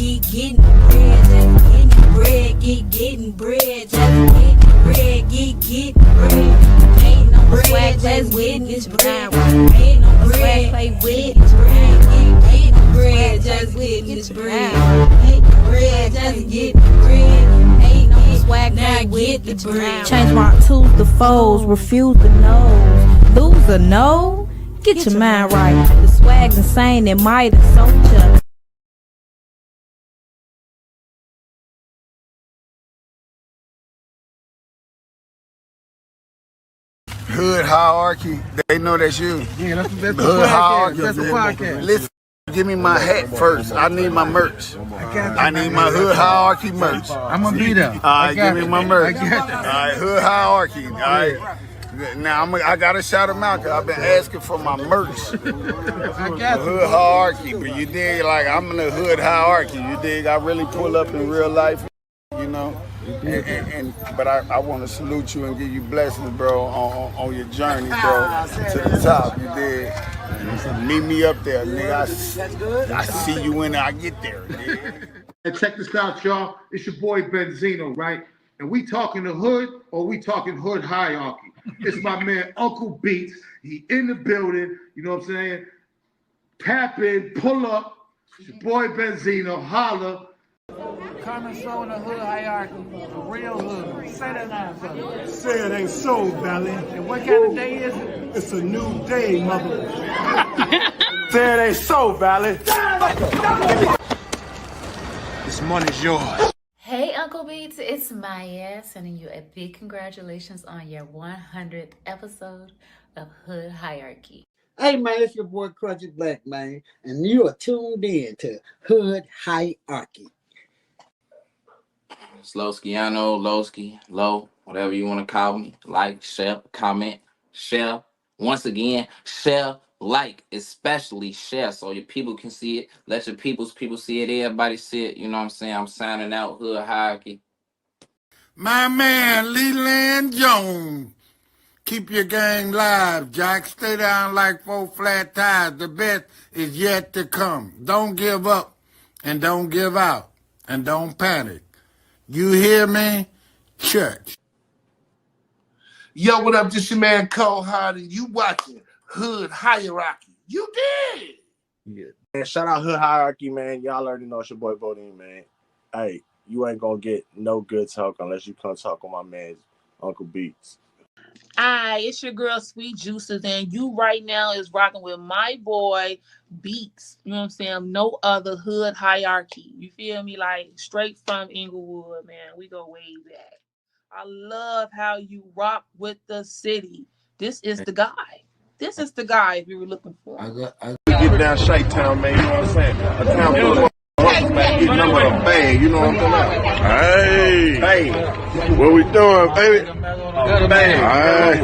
getting bread, just getting bread, getting bread, just getting bread, getting bread. Ain't no bread, just witness bread. Ain't no bread, play witness bread. Getting bread, just witness bread. Ain't no bread, just getting bread. Ain't no swag, now get the bread. Change my twos to foes, refuse the no's. Lose a no? Get your mind right. The swag's insane, it might have sold ya. Hood hierarchy, they know that's you. Yeah, that's the Hood hierarchy. That's the podcast. Listen, give me my hat first. I need my merch. I need my hood hierarchy merch. I'm gonna be there. All right, give me my merch. I got you. All right, hood hierarchy. All right. Now I gotta shout them out because I've been asking for my merch. I got you. Hood hierarchy, but you dig, like I'm in the hood hierarchy. You dig? I really pull up in real life, you know. But I want to salute you and give you blessings, bro, on your journey, bro, to the top. You dig? Meet me up there, nigga. I see you when I get there. And check this out, y'all. It's your boy Benzino, right? And we talking the hood or we talking hood hierarchy? It's my man Uncle Beats. He in the building. You know what I'm saying? Tap in, pull up. It's your boy Benzino. Holla. Coming showing the hood hierarchy, the real hood. Say that now, brother. Say it ain't so, Valley. And what kind of day is it? It's a new day, mother. Say it ain't so, Valley. This money's yours. Hey Uncle Beats, it's Maya sending you a big congratulations on your 100th episode of Hood Hierarchy. Hey man, it's your boy Crunchy Black, man, and you are tuned in to Hood Hierarchy. It's Loskiano, Lowski, Low, whatever you want to call me. Like, share, comment, share. Once again, share, like, especially share so your people can see it. Let your people see it. Everybody see it. You know what I'm saying? I'm signing out Hood Hierarchy. My man, Leland Jones. Keep your game live, Jack. Stay down like 4 flat tires. The best is yet to come. Don't give up and don't give out and don't panic. You hear me? Church. Yo, what up? This your man Cole Hardy. You watching Hood Hierarchy. You did. Yeah. And shout out Hood Hierarchy, man. Y'all already know it's your boy Voting, man. Hey, you ain't gonna get no good talk unless you come talk on my man Uncle Beats. Hi, it's your girl Sweet Juices, and you right now is rocking with my boy Beats. You know what I'm saying? No other hood hierarchy. You feel me? Like straight from Inglewood, man. We go way back. I love how you rock with the city. This is the guy. This is the guy if you were looking for. Get down Shite Town, man. You know what I'm saying? A town full of man, get number a bag. You know what I'm talking about? Hey, what we doing, baby? Bag.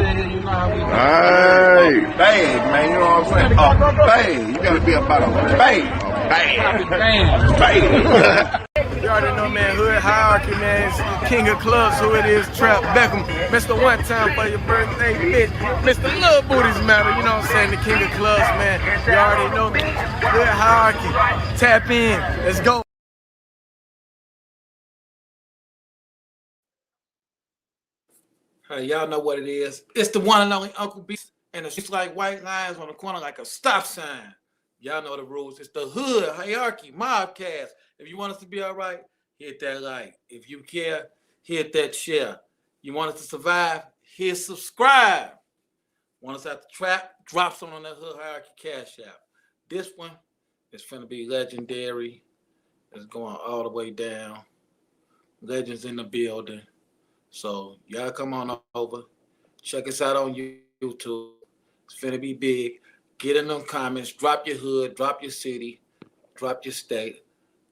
Hey, bag, man. You know what I'm saying? A bag. You gotta be about a bag. Bag. You already know, man, Hood Hierarchy, man. It's the king of clubs, who it is, Trap Beckham. Mr. One Time for your birthday, bitch. Mr. Little Booties Matter, you know what I'm saying? The king of clubs, man. You already know, Hood Hierarchy. Tap in. Let's go. Hey, y'all know what it is. It's the one and only Uncle Beats, and it's like white lines on the corner like a stop sign. Y'all know the rules. It's the Hood Hierarchy Mobcast. If you want us to be all right, hit that like. If you care, hit that share. You want us to survive, hit subscribe. Want us at the trap, drop something on that Hood Hierarchy Cash App. This one is finna be legendary. It's going all the way down. Legends in the building. So y'all come on over. Check us out on YouTube. It's finna be big. Get in them comments. Drop your hood. Drop your city. Drop your state.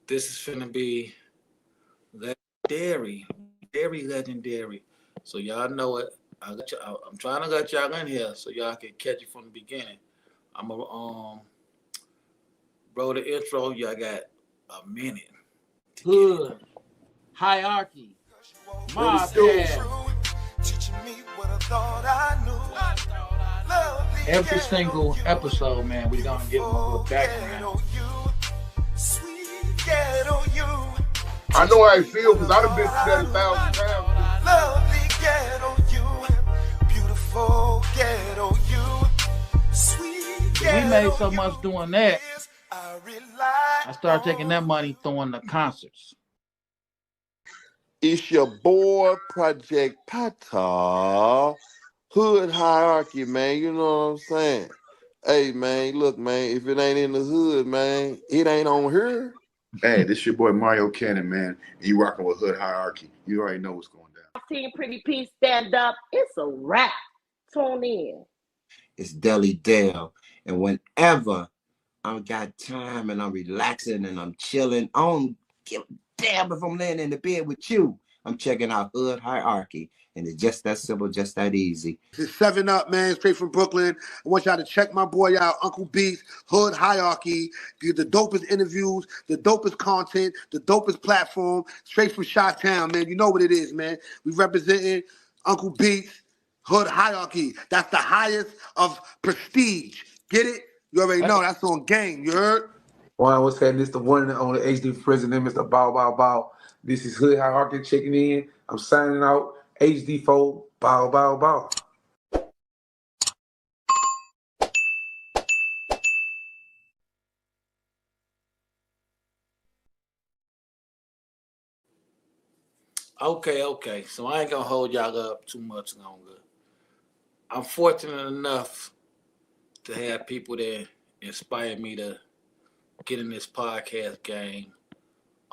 This is finna be legendary. Very legendary. So y'all know it. I'm trying to let y'all in here so y'all can catch it from the beginning. I'm gonna bro, the intro, y'all got a minute. Hood Hierarchy. My bad. Every single episode, man, we gonna give them a little background. Sweet ghetto youth. I know how it feels because I've been through that 1,000 times. Lovely ghetto you, beautiful ghetto you, sweet We made so much doing that. I started taking that money, throwing the concerts. It's your boy, Project Pata. Hood hierarchy, man. You know what I'm saying? Hey, man, look, man, if it ain't in the hood, man, it ain't on here. Hey, this your boy Mario Cannon, man. And you rocking with Hood Hierarchy. You already know what's going down. Team Pretty P stand up. It's a wrap. Tune in. It's Deli Dale. And whenever I got time and I'm relaxing and I'm chilling, I don't give a damn if I'm laying in the bed with you. I'm checking out Hood Hierarchy. And it's just that simple, just that easy. It's 7 Up, man, straight from Brooklyn. I want y'all to check my boy out, Uncle Beats, Hood Hierarchy. Get the dopest interviews, the dopest content, the dopest platform, straight from Chi-Town, man. You know what it is, man. We representing Uncle Beats, Hood Hierarchy. That's the highest of prestige. Get it? You already know. That's on game. You heard? Well, what's happening? It's the one and only HD president, Mr. Bow Bow Bow. This is Hood Hierarchy checking in. I'm signing out. HD4, bow, bow, bow. Okay. So I ain't gonna hold y'all up too much longer. I'm fortunate enough to have people that inspire me to get in this podcast game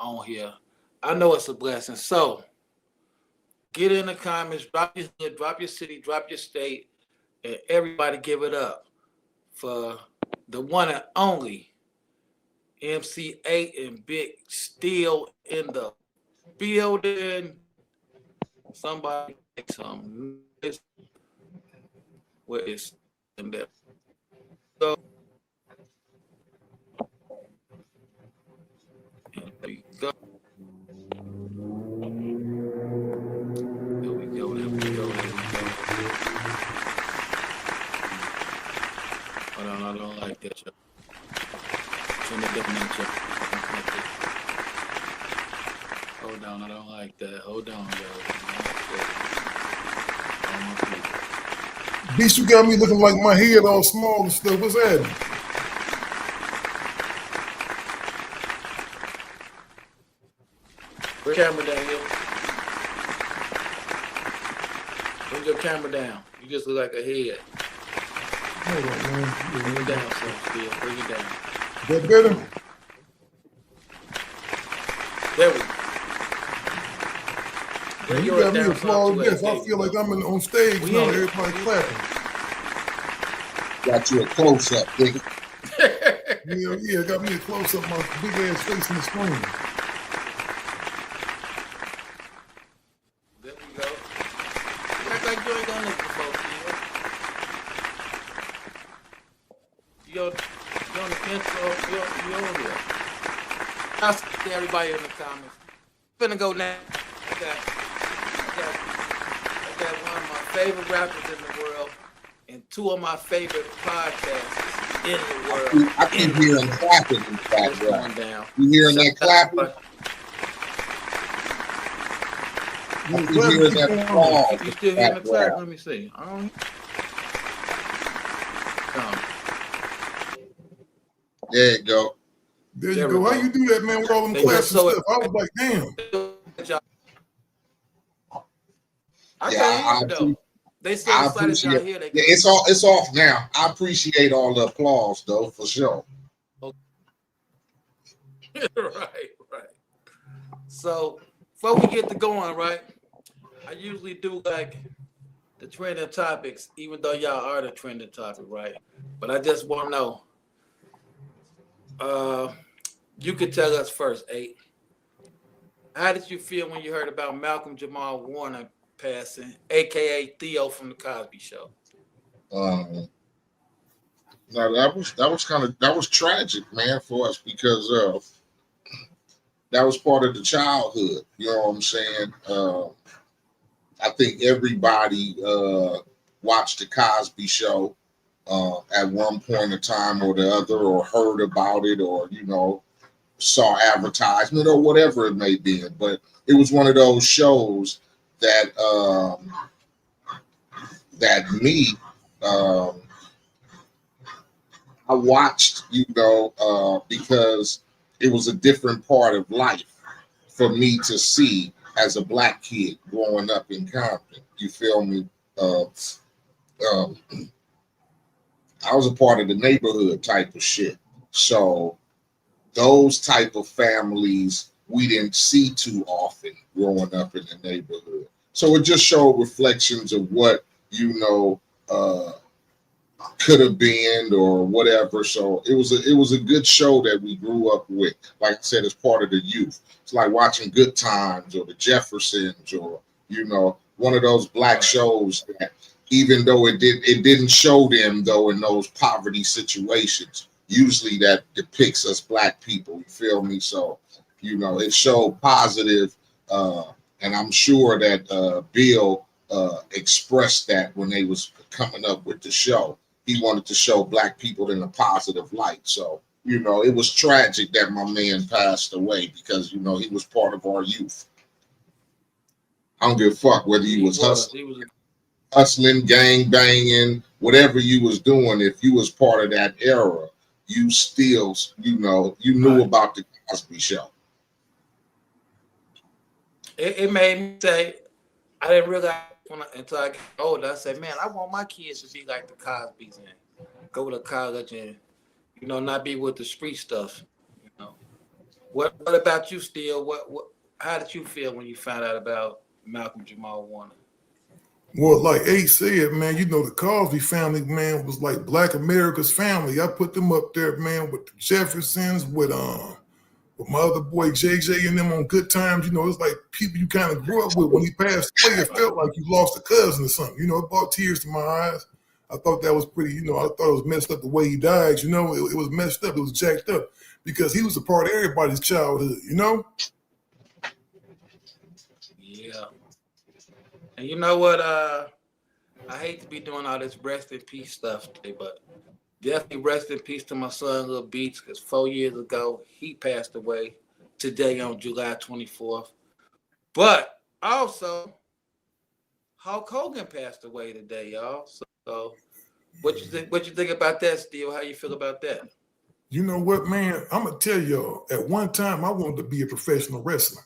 on here. I know it's a blessing. So get in the comments, drop your hood, drop your city, drop your state, and everybody give it up for the one and only MC8 and Big Steele in the building. Somebody make some noise. Where is in there? So there we go. There we go. Hold on, I don't like that. Turn it down, hold on, I don't like that. Hold on, y'all. Beast, you got me looking like my head all small and stuff. What's happening? Bring your camera down here. Bring your camera down. You just look like a head. Hold on, man. Bring it down, son. Still. Bring it down. That better? There we go. Bring You yours got me down, applaud son. this. I feel like I'm on stage now. Everybody clapping. Got you a close-up, nigga. Yeah, got me a close-up of my big-ass face in the screen. There we go. You act like you ain't done this before, Steve. You on the intro, you on here. I'll see everybody in the comments. Finna go now. I got one of my favorite rappers in the world and two of my favorite podcasters in the world. I keep hearing clapping in the background. Down. You hearing that clapping? I keep hearing that applause. You still hearing the clap? Let me see. I don't. There you go. There you go. How you do that, man, with all them claps and stuff? I was like, damn. I appreciate. It's off now. I appreciate all the applause, though, for sure. Right. So before we get to going, right, I usually do like the trending topics, even though y'all are the trending topic, right? But I just want to know, you could tell us first, Ehit. How did you feel when you heard about Malcom Jamal Warner passing, aka Theo from the Cosby Show? No, that was tragic, man, for us because that was part of the childhood. You know what I'm saying? I think everybody watched the Cosby Show at one point in time or the other, or heard about it, or saw advertisement or whatever it may be. But it was one of those shows that that me I watched, because it was a different part of life for me to see as a black kid growing up in Compton. You feel me? Um, I was a part of the neighborhood type of shit. So those type of families we didn't see too often growing up in the neighborhood. So it just showed reflections of what, could have been or whatever. So it was a good show that we grew up with. Like I said, as part of the youth. It's like watching Good Times or the Jeffersons or one of those black shows that even though it didn't show them though in those poverty situations. Usually that depicts us black people. You feel me? So it showed positive, and I'm sure that Bill expressed that when they was coming up with the show. He wanted to show black people in a positive light. So, it was tragic that my man passed away because, he was part of our youth. I don't give a fuck whether you was hustling, gang banging, whatever you was doing. If you was part of that era, you still, you knew about the Cosby Show. It made me say, I didn't realize until I got older. I said, man, I want my kids to be like the Cosbys and go to college and, not be with the street stuff. What about you, Steele? How did you feel when you found out about Malcom Jamal Warner? Well, like Ehit said, man, the Cosby family, man, was like Black America's family. I put them up there, man, with the Jeffersons, with my other boy JJ and them on Good Times. It's like people you kind of grew up with. When he passed away, it felt like you lost a cousin or something. It brought tears to my eyes. I thought that was pretty, I thought it was messed up the way he died. It was messed up. It was jacked up because he was a part of everybody's childhood, Yeah. And you know what? I hate to be doing all this rest in peace stuff today, but definitely rest in peace to my son, Lil Beats, because 4 years ago, he passed away today on July 24th. But also, Hulk Hogan passed away today, y'all. So what you think about that, Steele? How you feel about that? You know what, man? I'm going to tell y'all, at one time, I wanted to be a professional wrestler.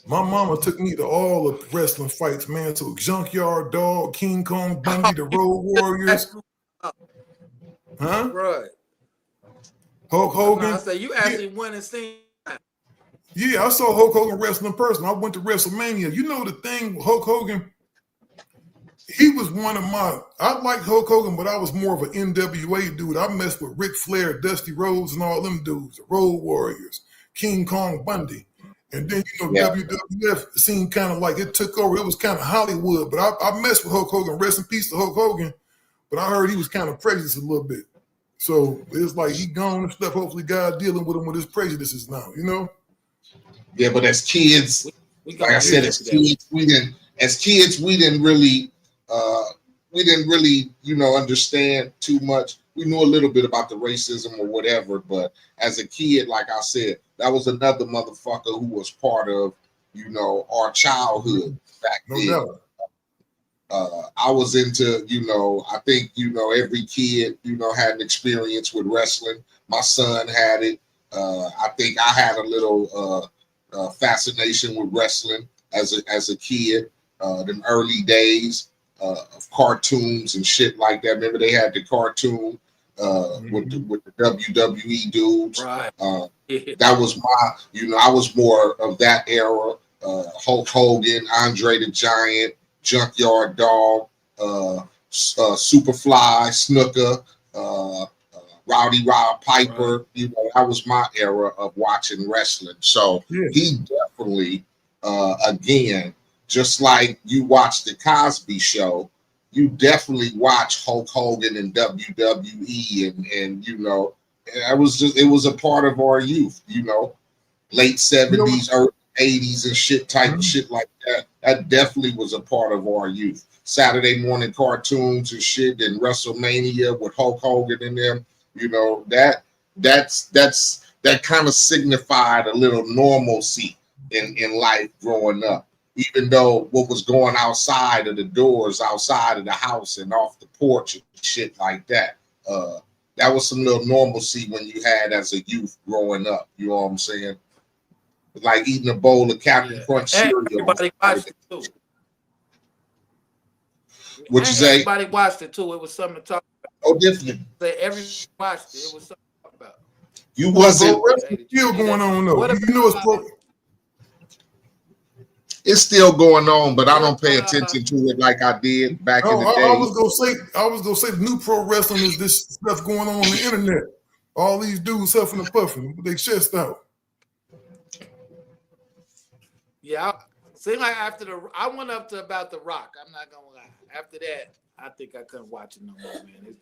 My mama took me to all the wrestling fights, man. So Junkyard Dog, King Kong Bundy, the Road Warriors. Huh? Right. Hulk Hogan. I say you actually went and seen. Yeah, I saw Hulk Hogan wrestle in person. I went to WrestleMania. The thing with Hulk Hogan, he was one of I like Hulk Hogan, but I was more of an NWA dude. I messed with Ric Flair, Dusty Rhodes, and all them dudes, the Road Warriors, King Kong Bundy. And then, WWF seemed kind of like it took over. It was kind of Hollywood, but I messed with Hulk Hogan. Rest in peace to Hulk Hogan. But I heard he was kind of prejudiced a little bit. So it's like he gone and stuff. Hopefully God dealing with him with his prejudices now, Yeah, but as kids, like I said, as kids, we didn't really understand too much. We knew a little bit about the racism or whatever, but as a kid, like I said, that was another motherfucker who was part of, our childhood back then. No doubt. I was into, I think, every kid, had an experience with wrestling. My son had it. I think I had a little fascination with wrestling as a kid. Them early days of cartoons and shit like that. Remember they had the cartoon with the WWE dudes. Right. That was I was more of that era. Hulk Hogan, Andre the Giant, Junkyard Dog, Superfly, Snooker, Rowdy Rod Piper. That was my era of watching wrestling. So he definitely, again, just like you watch the Cosby Show, you definitely watch Hulk Hogan and WWE, and it was a part of our youth. Late 70s, early 80s, and shit type of shit like that. That definitely was a part of our youth. Saturday morning cartoons and shit, and WrestleMania with Hulk Hogan and them. That's that kind of signified a little normalcy in life growing up. Even though what was going outside of the doors, outside of the house and off the porch and shit like that, that was some little normalcy when you had as a youth growing up. You know what I'm saying? Like eating a bowl of Captain Crunch cereal. Everybody watched it too. What you say? Everybody watched it too. It was something to talk about. Oh, definitely. Everybody watched it. It was something to talk about. You wasn't. Still going on though. You know it's It's still going on, but I don't pay attention to it like I did back in the day. I was gonna say the new pro wrestling is this stuff going on the internet. All these dudes huffing and puffing with their chest out. Yeah, seemed like I went up to about The Rock. I'm not gonna lie. After that, I think I couldn't watch it no more, man.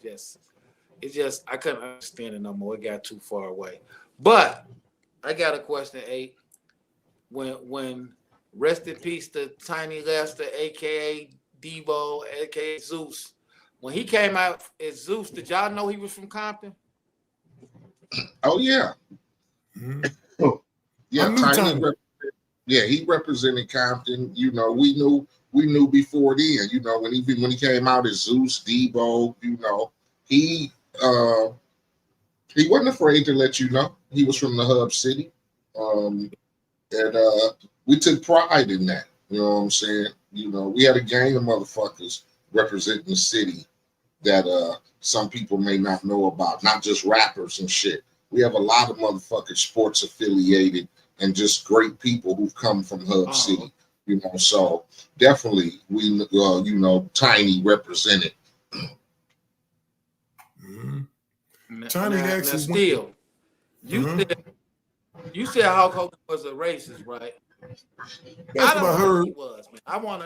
It's just I couldn't understand it no more. It got too far away. But I got a question, 8. When rest in peace to Tiny Lester, aka Devo, aka Zeus. When he came out as Zeus, did y'all know he was from Compton? Oh yeah. Mm-hmm. Yeah, Tiny. Yeah, he represented Compton. You know, we knew before then. You know, when he came out as Zeus, Devo, you know, he wasn't afraid to let you know he was from the Hub City, and we took pride in that. You know what I'm saying? You know, we had a gang of motherfuckers representing the city that some people may not know about. Not just rappers and shit. We have a lot of motherfuckers sports affiliated and just great people who've come from Hub City. You know, so definitely we you know, Tiny represented. Mm-hmm. Tiny actually Steele, you said Hulk Hogan was a racist, right? That's what I heard. He was, man. I want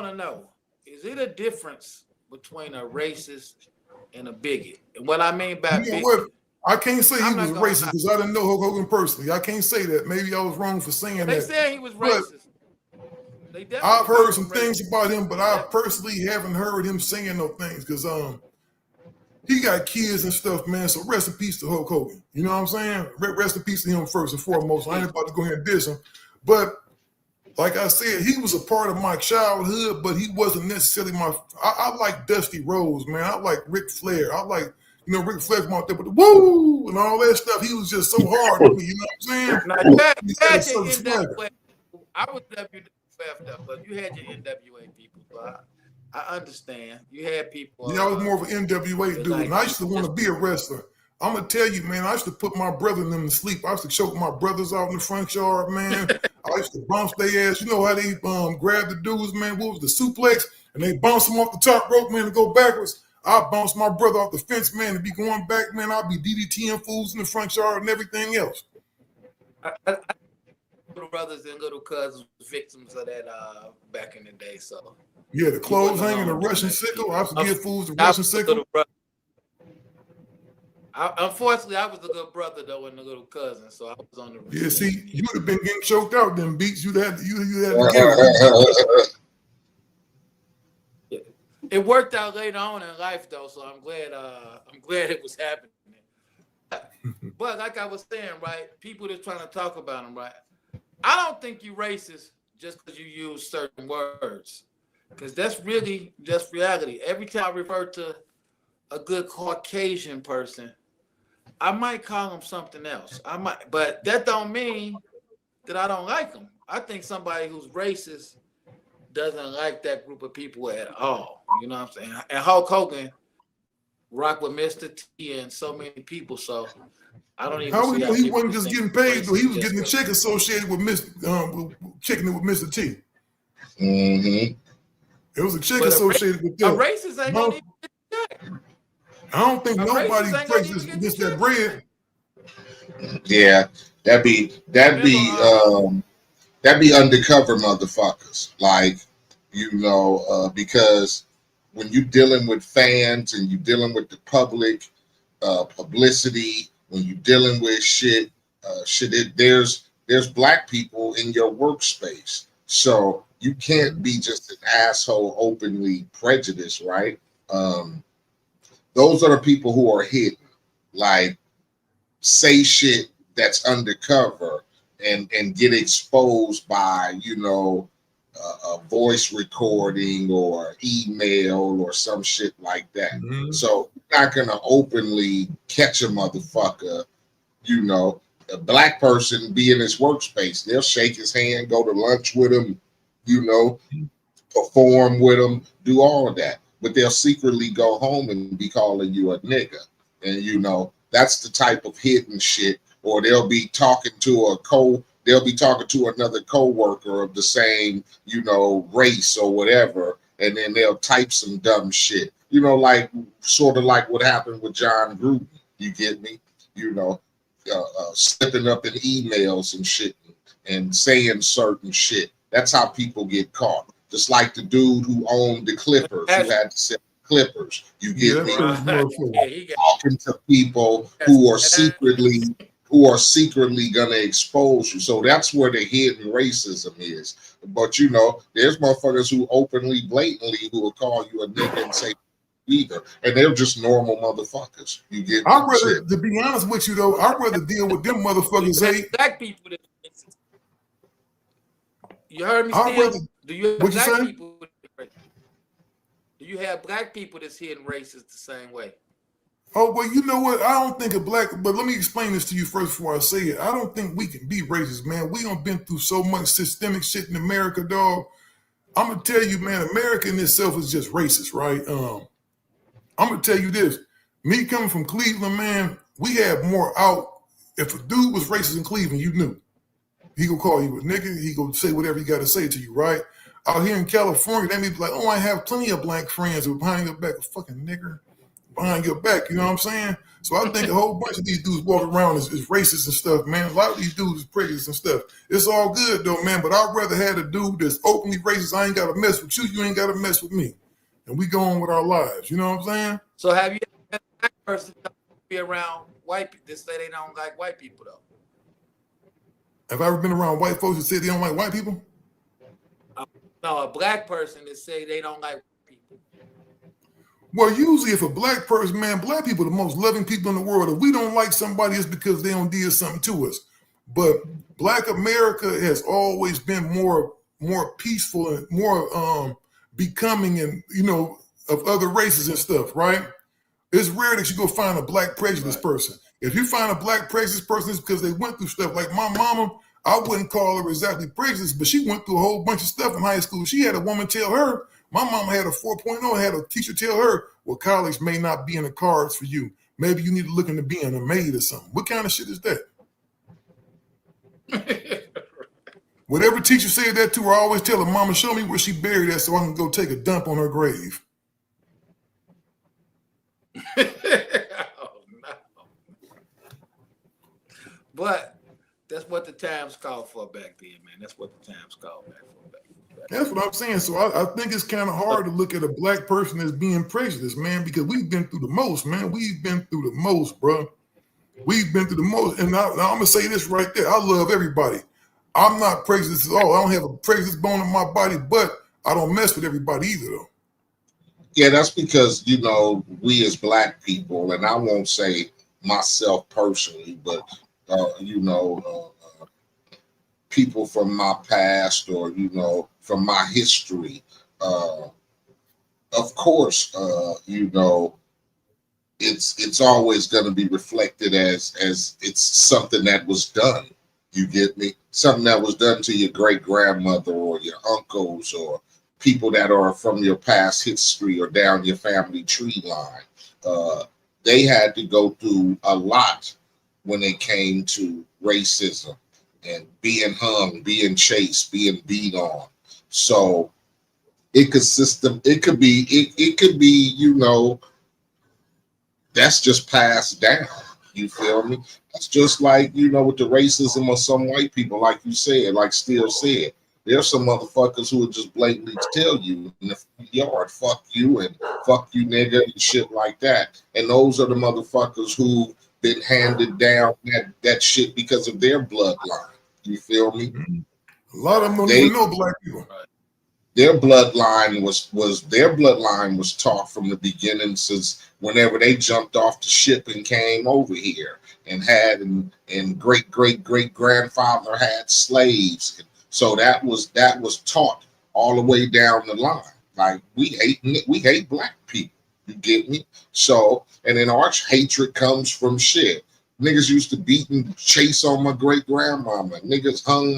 to know, is it a difference between a racist and a bigot? And what I mean by bigot, what? I can't say he was racist because I didn't know Hulk Hogan personally. I can't say that. Maybe I was wrong for saying that. They said he was racist. I've heard some things about him, but I personally haven't heard him saying no things because he got kids and stuff, man. So rest in peace to Hulk Hogan. You know what I'm saying? Rest in peace to him first and foremost. I ain't about to go ahead and diss him, but like I said, he was a part of my childhood, but he wasn't necessarily my. I like Dusty Rhodes, man. I like Ric Flair. I like. You know, Ric Flair come out there with the woo and all that stuff. He was just so hard to me, you know what I'm saying? Now, you had your NWA. I was WWF, but you had your NWA people. So I understand. You had people. Yeah, I was more of an NWA dude, and I used to want to be a wrestler. I'm going to tell you, man, I used to put my brother and them to sleep. I used to choke my brothers out in the front yard, man. I used to bounce their ass. You know how they grab the dudes, man? What was the suplex? And they bounce them off the top rope, man, and go backwards. I'll bounce my brother off the fence, man, and be going back, man. I'll be DDTing fools in the front yard and everything else. Little brothers and little cousins were victims of that back in the day. So yeah, the clothes hanging, the Russian sickle. I used to give fools the Russian sickle. Unfortunately, I was the little brother though and the little cousin, so I was on the. Yeah, see, you would have been getting choked out them beats. You had to give it. It worked out later on in life, though, so I'm glad it was happening. But like I was saying, right, people that's trying to talk about him, right, I don't think you racist just because you use certain words, because that's really just reality. Every time I refer to a good Caucasian person, I might call him something else. But that don't mean that I don't like him. I think somebody who's racist doesn't like that group of people at all. You know what I'm saying? And Hulk Hogan rock with Mr. T and so many people, so I don't even see how he wasn't just getting paid, though. He was getting the check associated with checking it with Mr. T. Mm-hmm. It was a check associated with that. A racist ain't gonna even get the check. I don't think nobody racist gets that bread. Yeah, that'd be undercover motherfuckers, like, you know, because when you're dealing with fans and you're dealing with the public, publicity, when you're dealing with there's black people in your workspace, so you can't be just an asshole openly prejudiced, right? Those are the people who are hidden, like say shit that's undercover and get exposed by, you know, a voice recording or email or some shit like that. So you're not gonna openly catch a motherfucker, you know. A black person be in his workspace, they'll shake his hand, go to lunch with him, you know, perform with him, do all of that. But they'll secretly go home and be calling you a nigga. And you know, that's the type of hidden shit. Or they'll be talking to another coworker of the same, you know, race or whatever, and then they'll type some dumb shit. You know, like sort of like what happened with John Gruden. You get me? You know, slipping up in emails and shit and saying certain shit. That's how people get caught. Just like the dude who owned the Clippers, who had to sell Clippers. You get me? Talking to people who are secretly gonna expose you. So that's where the hidden racism is. But you know, there's motherfuckers who openly, blatantly, who will call you a nigga and say either, and they're just normal motherfuckers. You get? I'd rather, to be honest with you though, I'd rather deal with them motherfuckers. Black people. You heard me, Steele? Do you have black people? Do you have black people that's hitting racist the same way? Oh, well, you know what? I don't think a black, but let me explain this to you first before I say it. I don't think we can be racist, man. We done been through so much systemic shit in America, dog. I'm gonna tell you, man, America in itself is just racist, right? I'm gonna tell you this. Me coming from Cleveland, man, we have more out. If a dude was racist in Cleveland, you knew. He gonna call you a nigga. He gonna say whatever he gotta say to you, right? Out here in California, they may be like, oh, I have plenty of black friends who are behind your back, a fucking nigger behind your back. You know what I'm saying? So I think a whole bunch of these dudes walking around is racist and stuff, man. A lot of these dudes is prejudiced and stuff. It's all good though, man. But I'd rather have a dude that's openly racist. I ain't gotta mess with you. You ain't gotta mess with me. And we go on with our lives. You know what I'm saying? So have you had a black person be around white people that say they don't like white people though? Have I ever been around white folks that say they don't like white people? No, a black person that say they don't like white people. Well, usually if a black person, man, black people are the most loving people in the world. If we don't like somebody, it's because they don't did something to us. But black America has always been more peaceful and more becoming and, you know, of other races and stuff, right? It's rare that you go find a black prejudiced person. If you find a black prejudiced person, it's because they went through stuff. Like my mama, I wouldn't call her exactly prejudiced, but she went through a whole bunch of stuff in high school. She had a woman tell her, my mama had a 4.0, had a teacher tell her, well, college may not be in the cards for you. Maybe you need to look into being a maid or something. What kind of shit is that? Whatever teacher said that to her, I always tell her, mama, show me where she buried that so I can go take a dump on her grave. Oh, no. But that's what the times called for back then, man. That's what the times called back for back then. That's what I'm saying. So I think it's kind of hard to look at a black person as being prejudiced, man, because we've been through the most, man. We've been through the most, bro. We've been through the most. And now I'm going to say this right there. I love everybody. I'm not prejudiced at all. I don't have a prejudice bone in my body, but I don't mess with everybody either, though. Yeah, that's because, you know, we as black people, and I won't say myself personally, but, you know, people from my past or, you know, from my history, of course, you know, it's always going to be reflected as it's something that was done. You get me? Something that was done to your great grandmother or your uncles or people that are from your past history or down your family tree line. They had to go through a lot when it came to racism and being hung, being chased, being beat on. So it could be, you know, that's just passed down. You feel me? That's just like, you know, with the racism of some white people, like you said, like Steele said. There's some motherfuckers who would just blatantly tell you in the yard, fuck you and fuck you nigga and shit like that. And those are the motherfuckers who been handed down that shit because of their bloodline. You feel me? A lot of them don't even know black people. their bloodline was taught from the beginning, since whenever they jumped off the ship and came over here and had and great grandfather had slaves. So that was taught all the way down the line. Like we hate black people. You get me? So, and then arch hatred comes from shit. Niggas used to beat and chase on my great grandmama. Niggas hung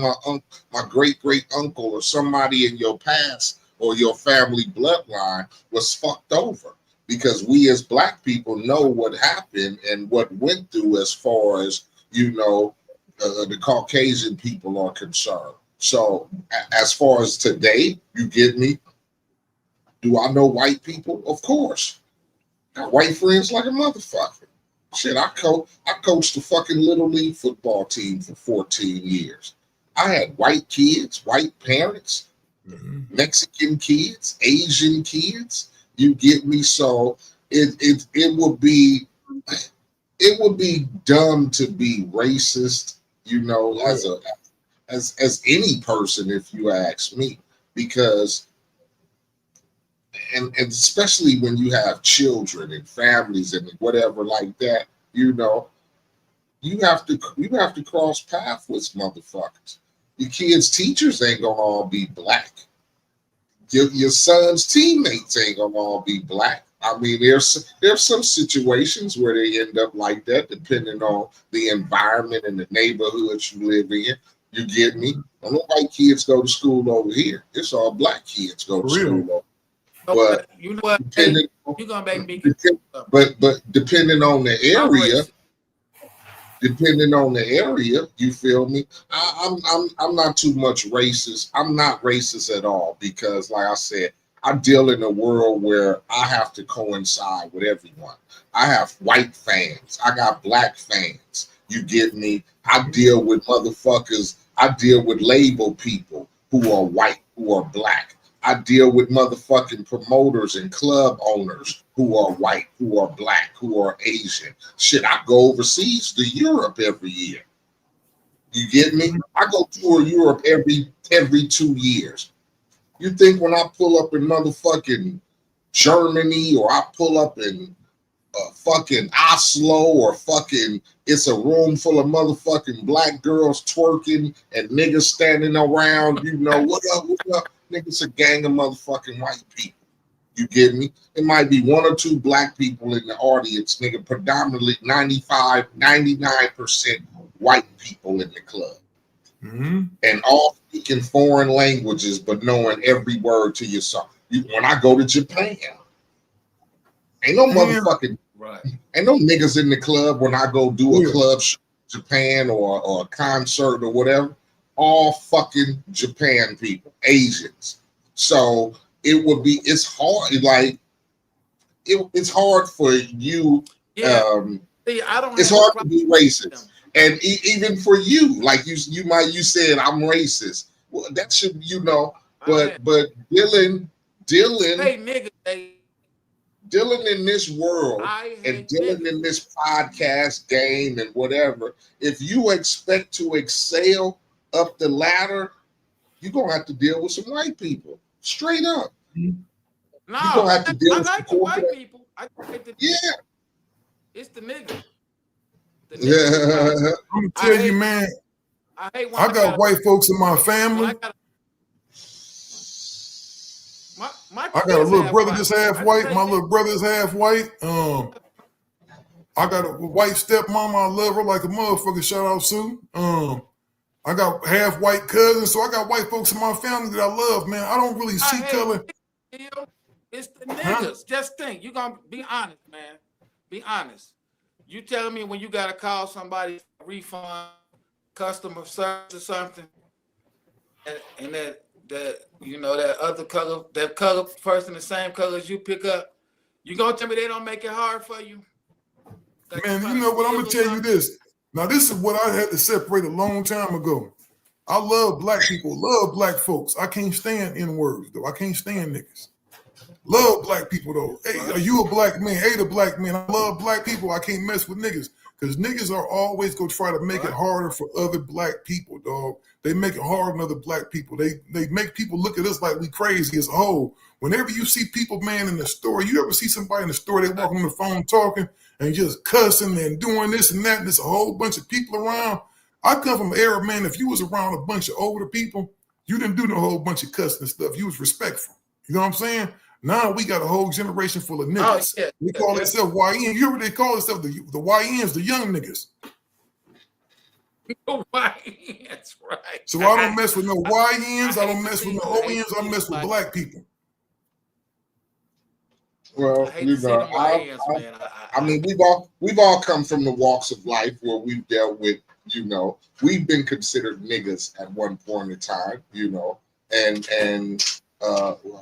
my great uncle or somebody in your past or your family bloodline was fucked over, because we as black people know what happened and what went through as far as the Caucasian people are concerned. So as far as today, you get me? Do I know white people? Of course. Got white friends like a motherfucker. Shit, I coached the fucking Little League football team for 14 years. I had white kids, white parents, Mexican kids, Asian kids. You get me? So it would be dumb to be racist, as any person, if you ask me, because and especially when you have children and families and whatever like that, you have to cross paths with motherfuckers. Your kids' teachers ain't gonna all be black. Your son's teammates ain't gonna all be black. I mean, there's some situations where they end up like that, depending on the environment and the neighborhoods you live in. You get me? I don't know white kids go to school over here. It's all black kids go to school over. But you know what? You're gonna make me. But depending on the area, you feel me? I'm not too much racist. I'm not racist at all, because, like I said, I deal in a world where I have to coincide with everyone. I have white fans. I got black fans. You get me? I deal with motherfuckers. I deal with label people who are white, who are black. I deal with motherfucking promoters and club owners who are white, who are black, who are Asian. Shit, I go overseas to Europe every year. You get me? I go tour Europe every 2 years. You think when I pull up in motherfucking Germany, or I pull up in fucking Oslo, or fucking it's a room full of motherfucking black girls twerking and niggas standing around, what up? Niggas a gang of motherfucking white people. You get me? It might be 1 or 2 black people in the audience, nigga, predominantly 95, 99% white people in the club. And all speaking foreign languages, but knowing every word to your song. When I go to Japan, ain't no motherfucking, ain't no niggas in the club when I go do a club show in Japan or a concert or whatever. All fucking Japan people, Asians. So it's hard. Like it's hard for you. It's hard to be racist, and even for you, like you said I'm racist. Well, that should but Dylan. Hey, nigga. Dylan in this world and Dylan in this podcast game and whatever. If you expect to excel up the ladder, you're gonna have to deal with some white people. Straight up. No, you're gonna have to deal I with like the white people. It's the nigga. I'm gonna tell you, man. I got white folks in my family. I got a little brother that's half white. My little brother is half white. I got a white stepmama. I love her like a motherfucker. Shout out Sue. I got half white cousins, so I got white folks in my family that I love, man. I don't really see color. It's the niggas. Just think. You're going to be honest, man. Be honest. You telling me when you got to call somebody for refund, customer service or something, and that other color, that color person, the same color as you pick up, you going to tell me they don't make it hard for you? Man, you know what? I'm going to tell you this. Now, this is what I had to separate a long time ago. I love black people, love black folks. I can't stand N-words, though. I can't stand niggas. Love black people, though. Hey, are you a black man? Hey, the black man. I love black people. I can't mess with niggas. Because niggas are always going to try to make it harder for other black people, dog. They make it hard on other black people. They make people look at us like we crazy as a whole. Whenever you see people, man, in the store, you ever see somebody in the store, they walking on the phone talking and just cussing and doing this and that, and there's a whole bunch of people around. I come from an era, man, if you was around a bunch of older people, you didn't do no whole bunch of cussing and stuff. You was respectful. You know what I'm saying? Now we got a whole generation full of niggas. They call themselves YN. You hear what they call themselves? The YNs, the young niggas. That's right. So I don't mess with no YNs. I don't mess with no ONs. I mess with black people. Well, you know, I mean, we've all come from the walks of life where we've dealt with, you know, we've been considered niggas at one point in time, you know, and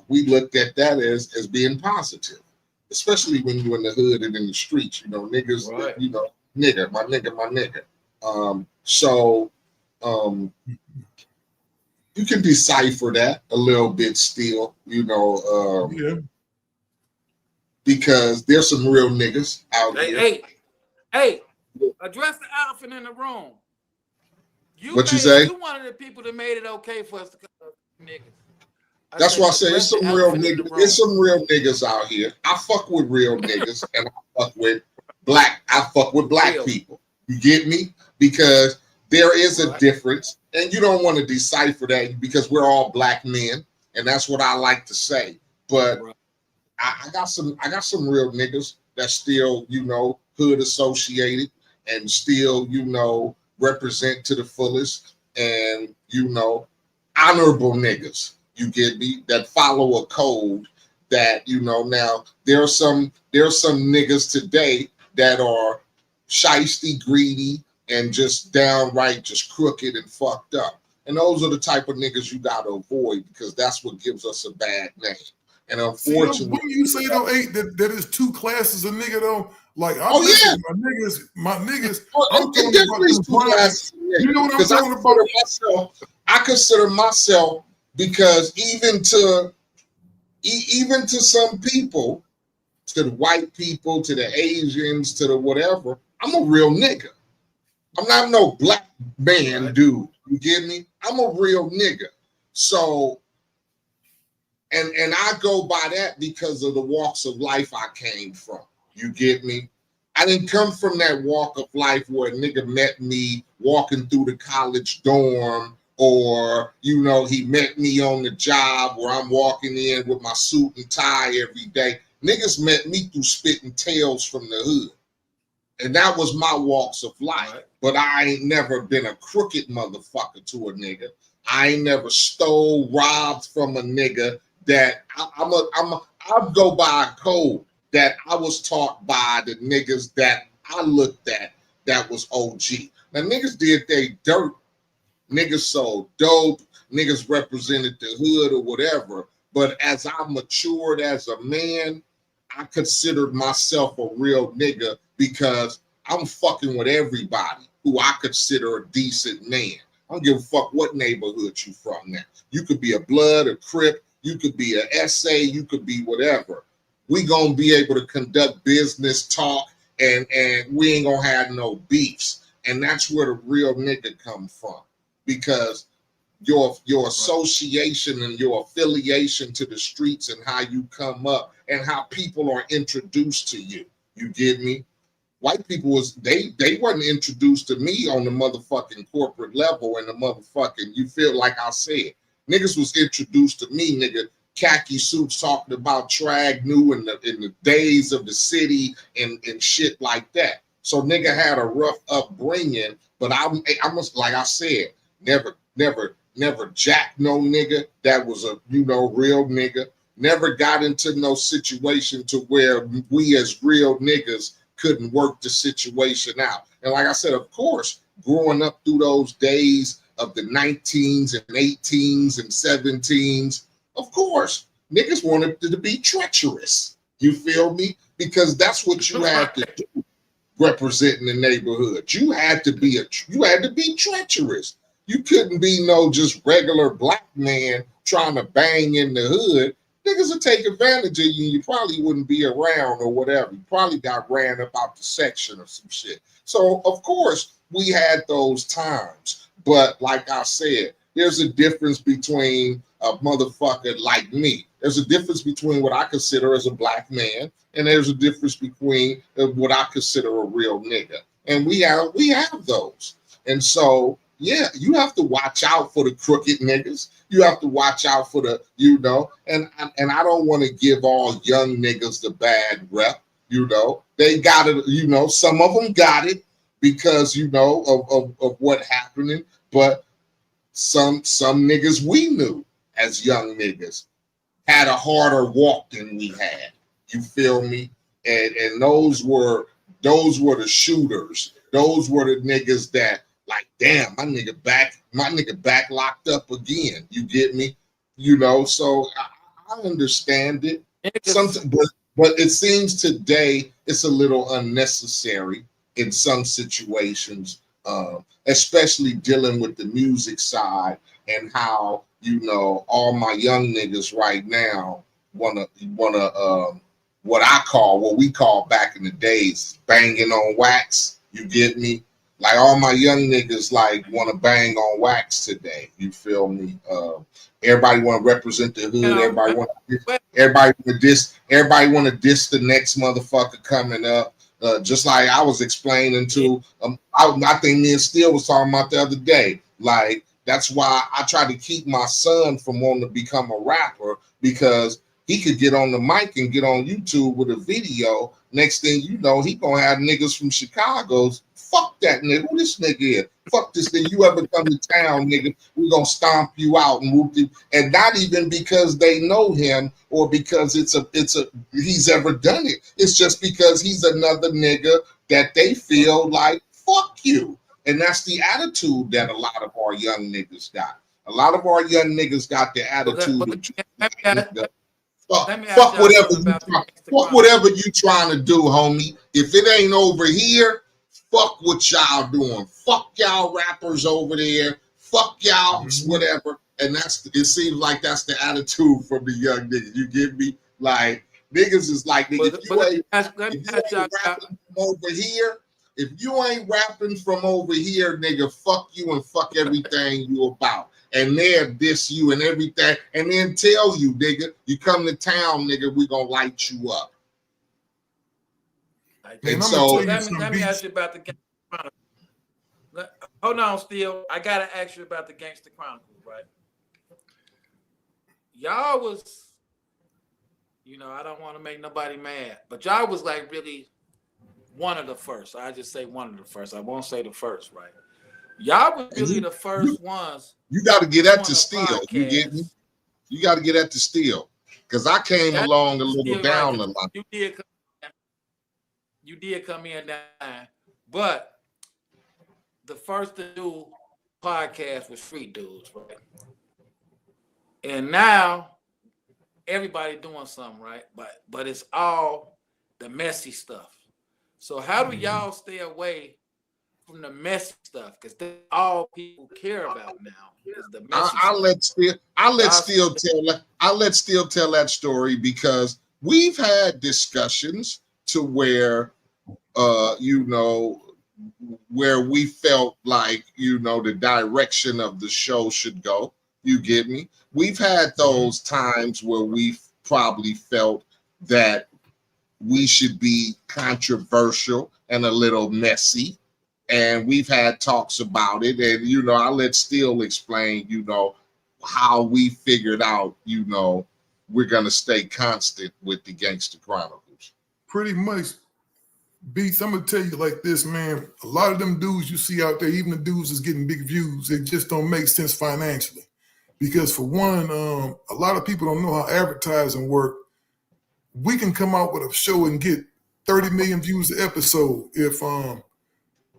we looked at that as being positive, especially when you're in the hood and in the streets, you know, niggas, you know, nigga, my nigga. You can decipher that a little bit still, you know, because there's some real niggas out here. Hey, address the elephant in the room. What you say? You one of the people that made it okay for us to call niggas. That's why I say it's some real niggas. There's some real niggas out here. I fuck with real niggas, and I fuck with black people. You get me? Because there is a difference, and you don't want to decipher that because we're all black men, and that's what I like to say. But I got some real niggas that still, you know, hood associated and still, you know, represent to the fullest, and you know, honorable niggas. You get me? That follow a code that, you know, now there are some niggas today that are shiesty, greedy, and just downright just crooked and fucked up. And those are the type of niggas you gotta avoid because that's what gives us a bad name. And unfortunately, when you say though, that is two classes of nigga though, like my niggas. I'm talking about you know what I'm talking about? I consider myself, because even to some people, to the white people, to the Asians, to the whatever, I'm a real nigga. I'm not no black man dude. You get me? I'm a real nigga. So, and I go by that because of the walks of life I came from. You get me? I didn't come from that walk of life where a nigga met me walking through the college dorm, or, you know, he met me on the job where I'm walking in with my suit and tie every day. Niggas met me through spitting tales from the hood. And that was my walks of life. But I ain't never been a crooked motherfucker to a nigga. I ain't never stole, robbed from a nigga. That I'll go by a code that I was taught by the niggas that I looked at that was OG. Now niggas did they dirt. Niggas sold dope. Niggas represented the hood or whatever. But as I matured as a man, I considered myself a real nigga because I'm fucking with everybody who I consider a decent man. I don't give a fuck what neighborhood you from now. You could be a Blood, a Crip, you could be an SA, you could be whatever. We gonna be able to conduct business, talk, and we ain't gonna have no beefs. And that's where the real nigga come from. Because your association and your affiliation to the streets and how you come up and how people are introduced to you. You get me? White people they wasn't introduced to me on the motherfucking corporate level and the motherfucking, you feel like I said. Niggas was introduced to me, nigga, khaki suits talking about Trag New in the days of the city and shit like that. So nigga had a rough upbringing, but I must, like I said, never jacked no nigga that was a, you know, real nigga. Never got into no situation to where we as real niggas couldn't work the situation out. And like I said, of course, growing up through those days of the 19s and 18s and 17s, of course, niggas wanted to be treacherous. You feel me? Because that's what you had to do representing the neighborhood. You had to be treacherous. You couldn't be no just regular black man trying to bang in the hood. niggas would take advantage of you and you probably wouldn't be around or whatever. You probably got ran up out the section or some shit. So, of course, we had those times. But like I said, there's a difference between a motherfucker like me. There's a difference between what I consider as a black man, and there's a difference between what I consider a real nigga. And we have those. And so, yeah, you have to watch out for the crooked niggas. You have to watch out for the, and I don't want to give all young niggas the bad rep, They got it, some of them got it because, of what happening, but some niggas we knew as young niggas had a harder walk than we had. You feel me? And those were the shooters. Those were the niggas that, like, damn, my nigga back locked up again. You get me? So I understand it. But it seems today it's a little unnecessary in some situations, especially dealing with the music side and how, all my young niggas right now wanna what we call back in the days banging on wax. You get me? Like all my young niggas like want to bang on wax today. You feel me? Everybody want to represent the hood. Everybody want to diss the next motherfucker coming up. Just like I was explaining to, I think me and Steele was talking about the other day. Like that's why I try to keep my son from wanting to become a rapper, because he could get on the mic and get on YouTube with a video. Next thing you know, he gonna have niggas from Chicago's. Fuck that nigga. Who this nigga is? Fuck this nigga. You ever come to town, nigga? We gonna stomp you out and whoop you. And not even because they know him or because it's a he's ever done it. It's just because he's another nigga that they feel like fuck you. And that's the attitude that a lot of our young niggas got. A lot of our young niggas got the attitude of fuck whatever you trying to do, homie. If it ain't over here, fuck what y'all doing. Fuck y'all rappers over there. Fuck y'all whatever. And it seems like that's the attitude from the young niggas. You get me? Like niggas is like, nigga, if you ain't rapping from over here, nigga, fuck you and fuck everything you about. And they'll diss you and everything, and then tell you, nigga, you come to town, nigga, we gonna light you up. And so let me ask you about the Gangsta Chronicles. Hold on, Steele. I gotta ask you about the Gangsta Chronicles, right? Y'all was, I don't want to make nobody mad, but y'all was like really one of the first. I just say one of the first. I won't say the first, right? Y'all was really the first ones. You got to get that to Steele. You get me? You got to get that to Steele, because I came along a little down a lot. You did come in down, but the first to do podcast was Street Dudes, right? And now everybody doing something, right? But it's all the messy stuff. So how do y'all stay away from the messy stuff? Because that's all people care about now. Is the messy I'll let Steele tell that story, because we've had discussions to where where we felt like the direction of the show should go. You get me? We've had those times where we probably felt that we should be controversial and a little messy. And we've had talks about it. And, I'll let Steele explain, how we figured out, we're going to stay constant with the Gangsta Chronicles. Pretty much. Beats, I'm going to tell you like this, man. A lot of them dudes you see out there, even the dudes that's getting big views, they just don't make sense financially. Because for one, a lot of people don't know how advertising work. We can come out with a show and get 30 million views an episode. If the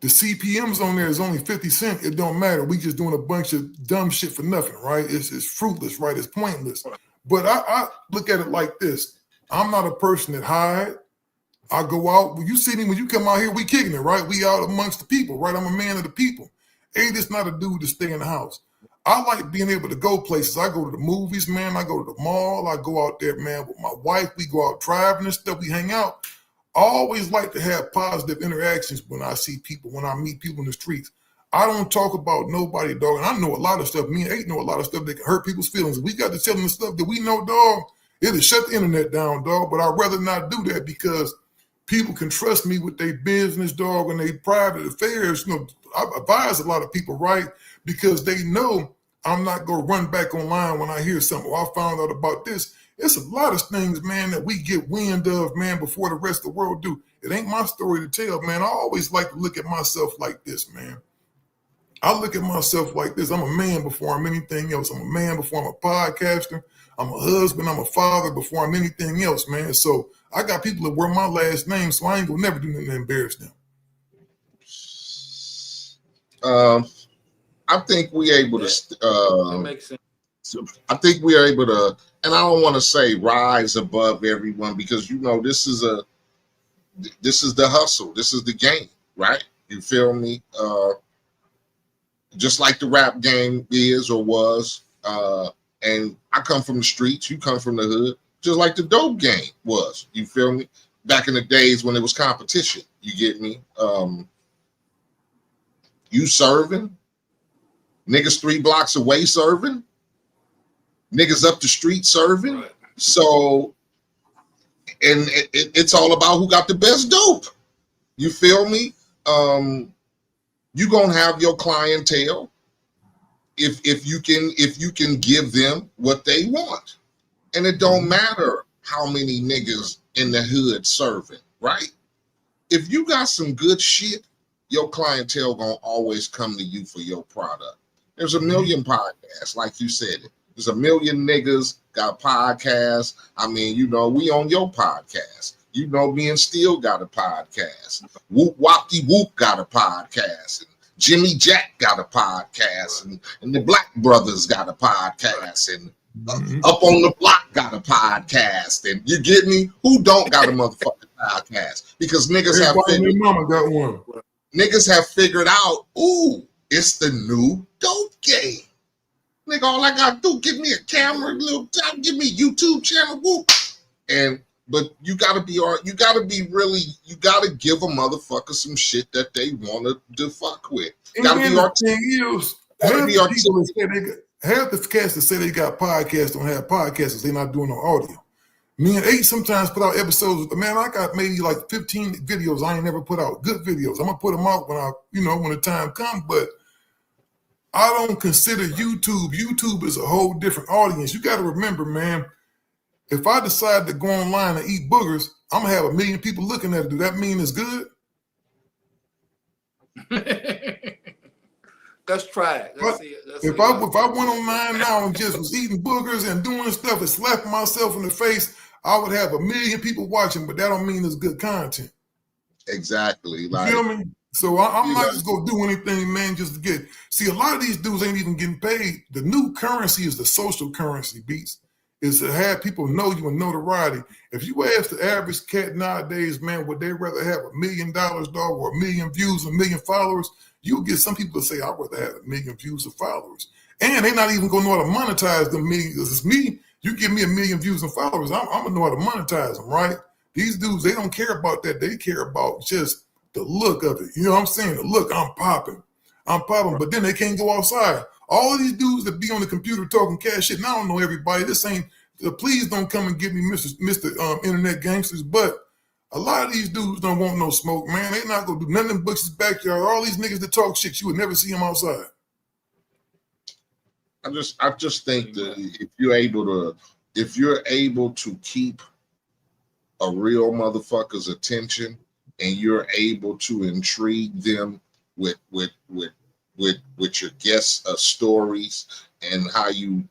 CPMs on there is only 50 cents, it don't matter. We just doing a bunch of dumb shit for nothing, right? It's fruitless, right? It's pointless. But I look at it like this. I'm not a person that hide. I go out. When you see me, when you come out here, we kicking it, right? We out amongst the people, right? I'm a man of the people. Ehit's not a dude to stay in the house. I like being able to go places. I go to the movies, man. I go to the mall. I go out there, man, with my wife. We go out driving and stuff. We hang out. I always like to have positive interactions when I see people, when I meet people in the streets. I don't talk about nobody, dog. And I know a lot of stuff. Me and Ehit know a lot of stuff that can hurt people's feelings. If we got to tell them the stuff that we know, dog, it'll shut the internet down, dog. But I'd rather not do that because people can trust me with their business, dog, and their private affairs. You know, I advise a lot of people, right? Because they know I'm not going to run back online when I hear something. Or I found out about this. It's a lot of things, man, that we get wind of, man, before the rest of the world do. It ain't my story to tell, man. I always like to look at myself like this, man. I look at myself like this. I'm a man before I'm anything else. I'm a man before I'm a podcaster. I'm a husband. I'm a father before I'm anything else, man. So I got people that wear my last name, so I ain't gonna never do nothing to embarrass them. I think we able to. That makes sense. I think we are able to, and I don't want to say rise above everyone because you know this is the hustle. This is the game, right? You feel me? Just like the rap game is or was, and I come from the streets. You come from the hood. Just like the dope game was. You feel me? Back in the days when it was competition. You get me? You serving. Niggas 3 blocks away serving. Niggas up the street serving. Right. So, and it's all about who got the best dope. You feel me? You gonna have your clientele if you can give them what they want. And it don't matter how many niggas in the hood serving, right? If you got some good shit, your clientele gonna always come to you for your product. There's a million podcasts, like you said it. There's a million niggas got podcasts. I mean, you know, we on your podcast. You know, me and Steele got a podcast. Whoop Wopty Whoop got a podcast. And Jimmy Jack got a podcast. And the Black Brothers got a podcast. And Up on the Block got a podcast. And you get me? Who don't got a motherfucking podcast? Because niggas have figured, mama got one. Niggas have figured out, ooh, it's the new dope game. Nigga, all I gotta do, give me a camera, little time, give me a YouTube channel, whoop. But you gotta be really, you gotta give a motherfucker some shit that they wanna to fuck with. Gotta be articulate. Half the cats that say they got podcasts don't have podcasts. They're not doing no audio. Me and Ehit sometimes put out episodes. Man, I got maybe like 15 videos I ain't never put out. Good videos. I'm gonna put them out when the time comes. But I don't consider YouTube. YouTube is a whole different audience. You got to remember, man. If I decide to go online and eat boogers, I'm gonna have 1 million people looking at it. Do that mean it's good? Let's try it. Let's see it. If I went online now and just was eating boogers and doing stuff and slapping myself in the face, I would have 1 million people watching, but that don't mean it's good content. Exactly. You feel me? So I'm not just gonna do anything, man, just to get. See, a lot of these dudes ain't even getting paid. The new currency is the social currency, Beats. Is to have people know you and notoriety. If you ask the average cat nowadays, man, would they rather have $1 million, dog, or 1 million views, 1 million followers? You'll get some people to say, I'd rather have 1 million views or followers. And they're not even gonna know how to monetize them millions. It's me. You give me 1 million views and followers, I'm gonna know how to monetize them, right? These dudes, they don't care about that. They care about just the look of it. You know what I'm saying? The look, I'm popping, but then they can't go outside. All of these dudes that be on the computer talking cash shit, and I don't know everybody. This ain't, please don't come and get me Mr. Internet Gangsters, but a lot of these dudes don't want no smoke, man. They not gonna do nothing in Bush's backyard. All these niggas that talk shit, you would never see them outside. I just think that if you're able to keep a real motherfucker's attention and you're able to intrigue them with your guests' stories and how you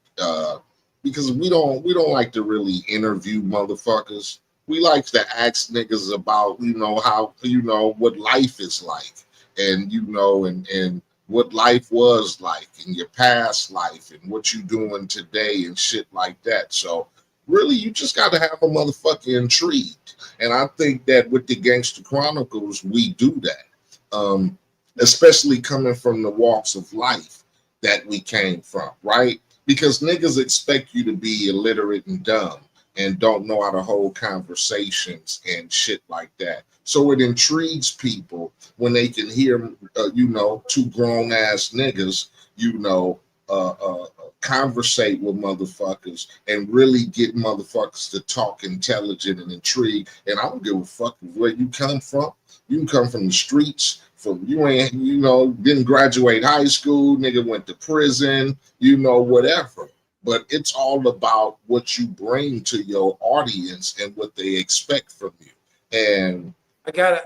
because we don't like to really interview motherfuckers. We like to ask niggas about how what life is like and and what life was like in your past life and what you doing today and shit like that. So really, you just got to have a motherfucker intrigued. And I think that with the Gangster Chronicles, we do that, especially coming from the walks of life. that we came from, right? Because niggas expect you to be illiterate and dumb and don't know how to hold conversations and shit like that. So it intrigues people when they can hear, two grown ass niggas, conversate with motherfuckers and really get motherfuckers to talk intelligent and intrigued. And I don't give a fuck where you come from. You can come from the streets. Didn't graduate high school, nigga went to prison, whatever. But it's all about what you bring to your audience and what they expect from you. And you got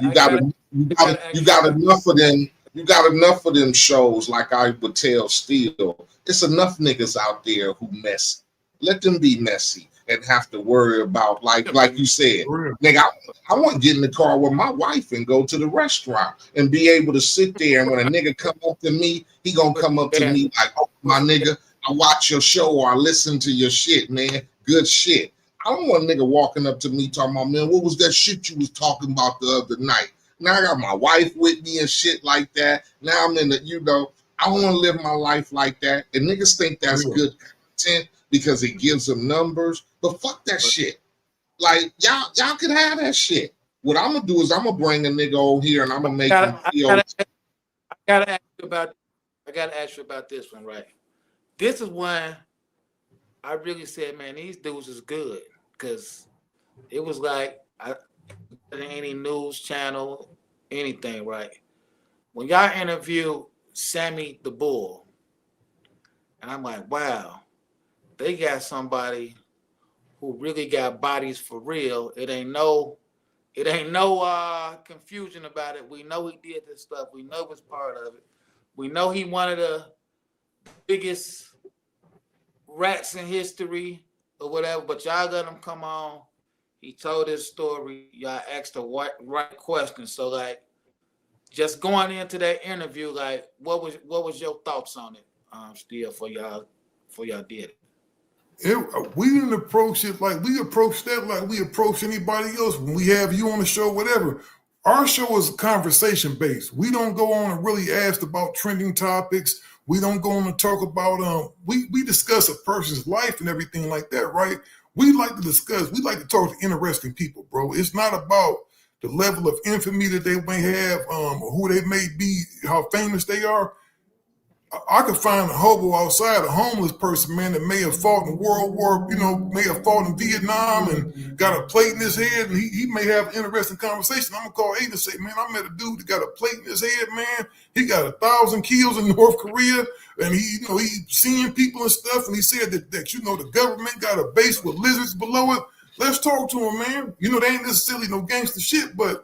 enough of them. You got enough of them shows, like I would tell Steele. It's enough niggas out there who messy. Let them be messy and have to worry about, like you said, nigga, I want to get in the car with my wife and go to the restaurant and be able to sit there. And when a nigga come up to me, he gonna come up to me like, oh, my nigga, I watch your show or I listen to your shit, man. Good shit. I don't want a nigga walking up to me talking about, man, what was that shit you was talking about the other night? Now I got my wife with me and shit like that. Now I'm in the, I don't want to live my life like that. And niggas think that's good content because it gives them numbers. But fuck that shit. Like, y'all can have that shit. What I'm gonna do is I'm gonna bring a nigga over here and I'm gonna make him feel. I gotta ask you about this one, right? This is when I really said, man, these dudes is good. Cause it was like any news channel, anything, right? When y'all interview Sammy the Bull, and I'm like, wow, they got somebody who really got bodies for real. It ain't no confusion about it. We know he did this stuff. We know it's part of it. We know he one of the biggest rats in history or whatever, but y'all let him come on. He told his story. Y'all asked the right questions. So, like, just going into that interview, like, what was your thoughts on it, Steele, for y'all did it? We didn't approach it like we approach that like we approach anybody else when we have you on the show, whatever. Our show is conversation based. We don't go on and really ask about trending topics. We don't go on and talk about we discuss a person's life and everything like that, right? We like to talk to interesting people, bro. It's not about the level of infamy that they may have, who they may be, how famous they are. I could find a hobo outside, a homeless person, man, that may have fought in World War, may have fought in Vietnam and got a plate in his head, and he may have an interesting conversation. I'm gonna call Ehit and say, man, I met a dude that got a plate in his head, man. He got 1,000 kills in North Korea, and he's seeing people and stuff, and he said that the government got a base with lizards below it. Let's talk to him, man. They ain't necessarily no gangster shit, but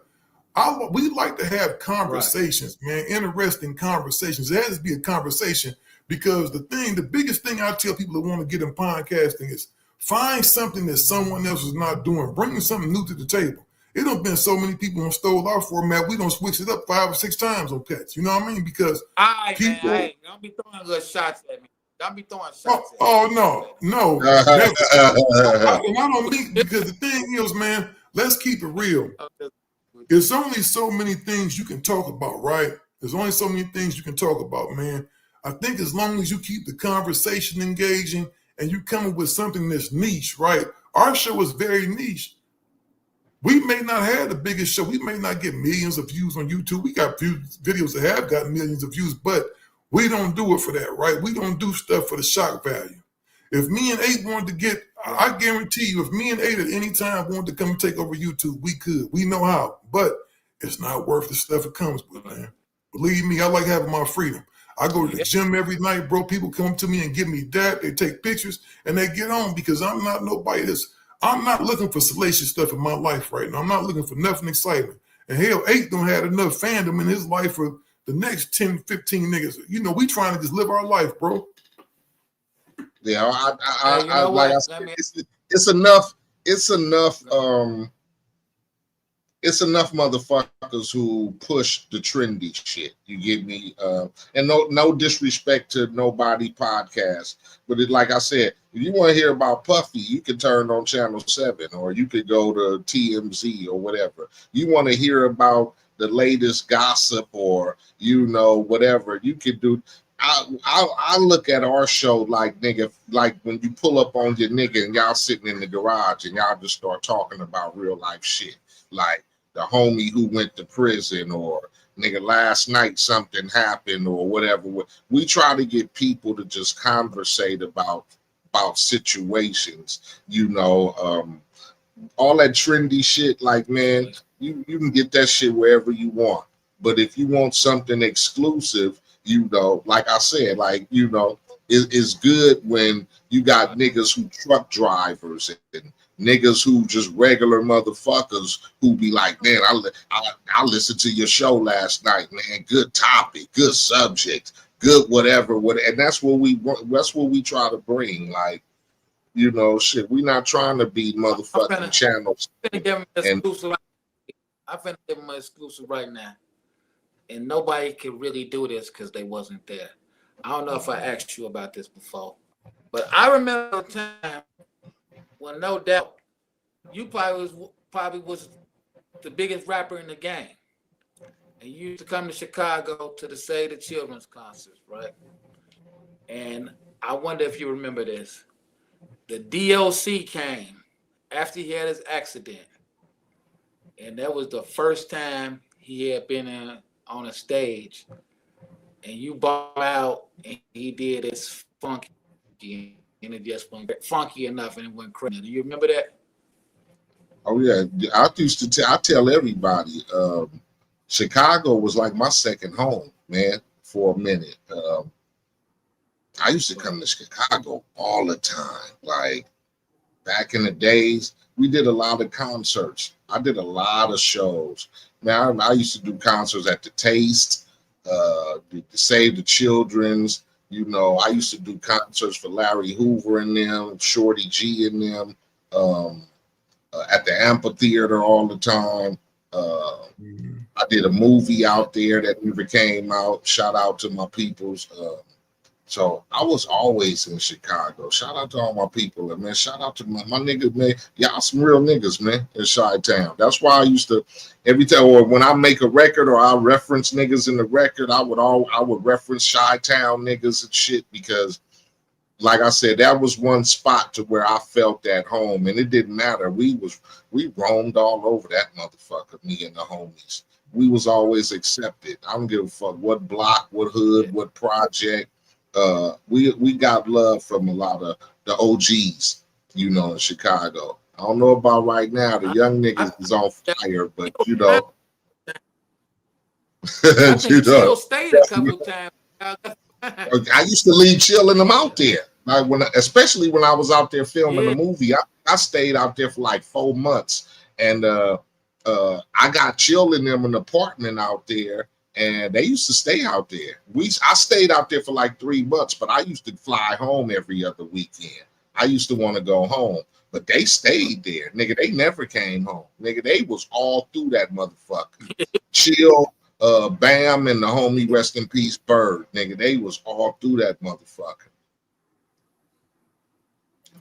we like to have conversations, man, interesting conversations. It has to be a conversation because the biggest thing I tell people that want to get in podcasting is find something that someone else is not doing. Bring something new to the table. It done been so many people who stole our format. We don't switch it up 5 or 6 times on pets. You know what I mean? Because people, man, don't be throwing good shots at me. Don't be throwing shots at me. Oh, no. Never. And I don't mean, because the thing is, man, let's keep it real. There's only so many things you can talk about, right? There's only so many things you can talk about, man. I think as long as you keep the conversation engaging and you come up with something that's niche, right? Our show is very niche. We may not have the biggest show. We may not get millions of views on YouTube. We got videos that have gotten millions of views, but we don't do it for that, right? We don't do stuff for the shock value. If me and Ehit wanted to get, I guarantee you, if me and Ehit at any time wanted to come and take over YouTube, we could. We know how. But it's not worth the stuff it comes with, man. Believe me, I like having my freedom. I go to the gym every night, bro. People come to me and give me that. They take pictures and they get on because I'm not nobody I'm not looking for salacious stuff in my life right now. I'm not looking for nothing exciting. And hell, Ehit don't have enough fandom in his life for the next 10, 15 niggas. We trying to just live our life, bro. Yeah, I like I said, it's enough. It's enough motherfuckers who push the trendy shit. You get me? And no disrespect to nobody podcast, but like I said, if you want to hear about Puffy, you can turn on Channel 7, or you could go to TMZ or whatever. You want to hear about the latest gossip or whatever, you could do. I look at our show like nigga, like when you pull up on your nigga and y'all sitting in the garage and y'all just start talking about real life shit, like the homie who went to prison, or nigga last night something happened, or whatever. We try to get people to just conversate about situations, all that trendy shit. Like, man, you can get that shit wherever you want, but if you want something exclusive, like I said, like, it's good when you got niggas who truck drivers and niggas who just regular motherfuckers who be like, man, I listened to your show last night, man. Good topic, good subject, good whatever. And that's what we try to bring. Like, shit, we not trying to be motherfucking channels. I'm finna give them an exclusive right now. And nobody can really do this because they wasn't there. I don't know if I asked you about this before, but I remember a time when, no doubt, you probably was the biggest rapper in the game, and you used to come to Chicago to the Save the Children's concerts, right? And I wonder if you remember this. The DOC came after he had his accident, and that was the first time he had been on a stage, and you bought out and he did his funky, and it just went funky enough and it went crazy. Do you remember that? Oh yeah, I tell everybody, Chicago was like my second home, man, for a minute. I used to come to Chicago all the time. Like, back in the days, we did a lot of concerts. I did a lot of shows. Man, I used to do concerts at the Taste, the Save the Children's. I used to do concerts for Larry Hoover and them, Shorty G and them, at the amphitheater all the time. I did a movie out there that never came out. Shout out to my peoples. So I was always in Chicago. Shout out to all my people, and man, shout out to my niggas, man. Y'all some real niggas, man, in Chi-Town. That's why I used to, every time, or when I make a record or I reference niggas in the record, I would reference Chi-Town niggas and shit, because like I said, that was one spot to where I felt at home, and it didn't matter. We roamed all over that motherfucker, me and the homies. We was always accepted. I don't give a fuck what block, what hood, what project. We got love from a lot of the OGs, in Chicago. I don't know about right now. The young niggas is on fire, but I think Chill stayed a couple of times. I used to leave chilling them out there. Like especially when I was out there filming the movie, I stayed out there for like 4 months, and I got Chill in them an apartment out there. And they used to stay out there. I stayed out there for like 3 months, but I used to fly home every other weekend. I used to want to go home, but they stayed there. Nigga, they never came home. Nigga, they was all through that motherfucker. Chill, Bam, and the homie, rest in peace, Bird. Nigga, they was all through that motherfucker.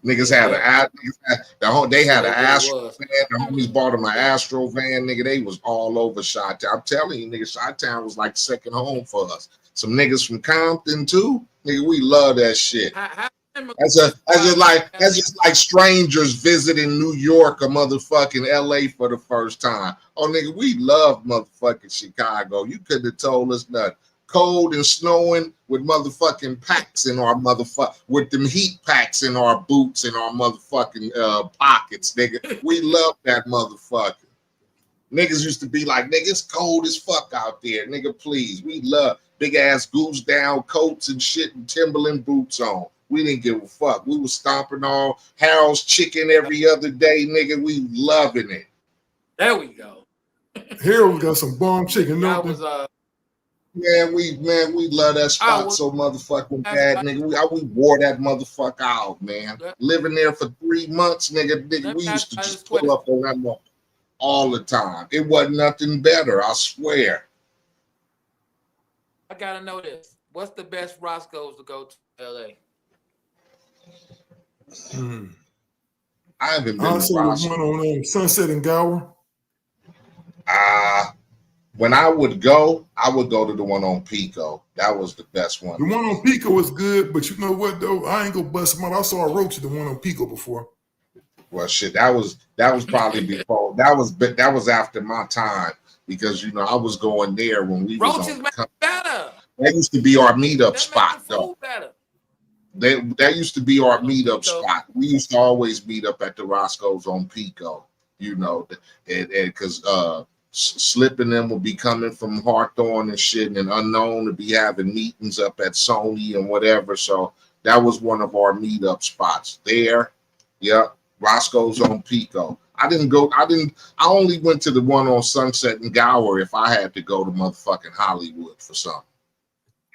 Niggas had they had an Astro van. The homies bought them an Astro van. Nigga, they was all over Chi-Town. I'm telling you, nigga, Chi-Town was like second home for us. Some niggas from Compton too. Nigga, we love that shit. That's just like strangers visiting New York or motherfucking LA for the first time. Oh, nigga, we love motherfucking Chicago. You couldn't have told us nothing. Cold and snowing with motherfucking packs in our with them heat packs in our boots and our motherfucking pockets, nigga. We love that motherfucker. Niggas used to be like, nigga, it's cold as fuck out there, nigga, please. We love big ass goose down coats and shit and Timberland boots on. We didn't give a fuck. We was stomping on Harold's Chicken every other day, nigga. We loving it. There we go. Here we got some bomb chicken. Man, we love that spot so motherfucking bad, nigga. We wore that motherfucker out, man. Living there for 3 months, nigga, we used to just pull up on that motherfucker all the time. It wasn't nothing better, I swear. I gotta know this. What's the best Roscoe's to go to LA? I haven't been to Roscoe's. One on Sunset and Gower. when I would go to the one on Pico. That was the best one. The one on Pico was good, but you know what though? I ain't gonna bust him out. I saw Roach at the one on Pico before. Well, shit, that was probably before. That was after my time because you know I was going there when we was Roaches on. make better. That used to be our meetup That spot, make the though. food better. That used to be our meetup Pico. spot. We used to always meet up at the Roscoe's on Pico, you know, and because Slip and them would be coming from Hawthorne and shit, and Unknown to be having meetings up at Sony and whatever. So that was one of our meetup spots there. Yep, Roscoe's on Pico. I only went to the one on Sunset and Gower if I had to go to motherfucking Hollywood for something.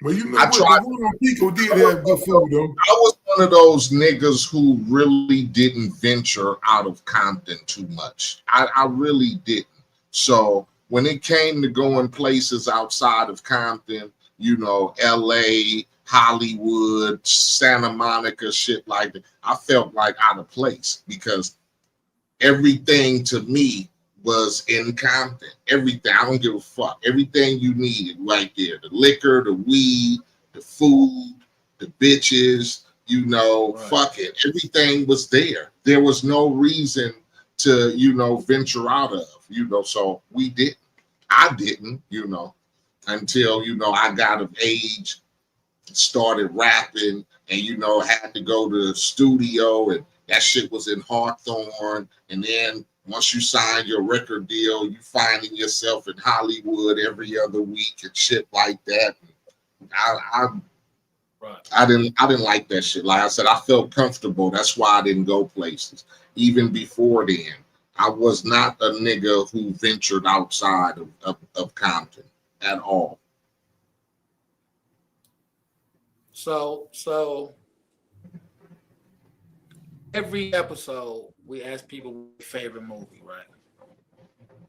Well, you know what? The one on Pico did have good food, though. I was one of those niggas who really didn't venture out of Compton too much. I really didn't. So when it came to going places outside of Compton, you know, LA, Hollywood, Santa Monica, shit like that, I felt like out of place because everything to me was in Compton. Everything. I don't give a fuck. Everything you needed right there. The liquor, the weed, the food, the bitches, you know, fuck it. Everything was there. There was no reason to, you know, venture out of, you know, so we didn't. I didn't, you know, until, you know, I got of age, started rapping, and, you know, had to go to the studio, and that shit was in Hawthorne. And then once you sign your record deal, you finding yourself in Hollywood every other week and shit like that. I didn't like that shit. Like I said, I felt comfortable. That's why I didn't go places. Even before then, I was not a nigga who ventured outside of Compton at all. So every episode we ask people their favorite movie, right?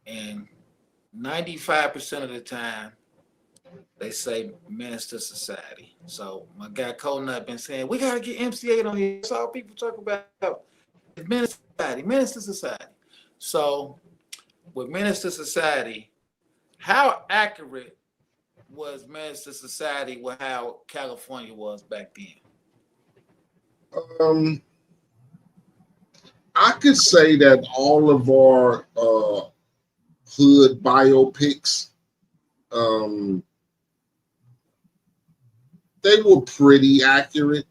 And 95% of the time they say Menace to Society. So my guy Colenut been saying we gotta get MC8 on here. That's all people talk about. Menace to Society, Menace to Society. So with Menace to Society, how accurate was Menace to Society with how California was back then? I could say that all of our hood biopics, they were pretty accurate.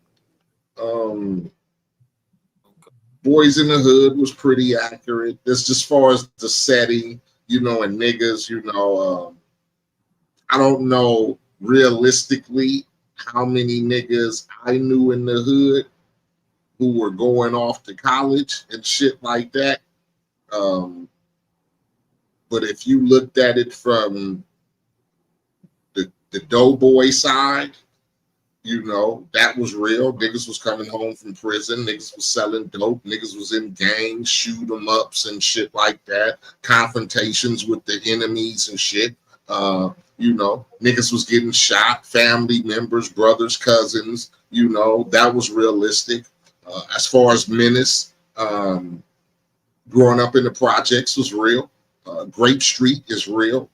Boys in the Hood was pretty accurate. That's just far as the setting, you know, and niggas, you know. I don't know realistically how many niggas I knew in the hood who were going off to college and shit like that. But if you looked at it from the doughboy side, you know, that was real. Niggas was coming home from prison. Niggas was selling dope. Niggas was in gangs, shoot 'em ups and shit like that. Confrontations with the enemies and shit. You know, niggas was getting shot. Family members, brothers, cousins. You know, that was realistic. As far as Menace, growing up in the projects was real. Grape Street is real.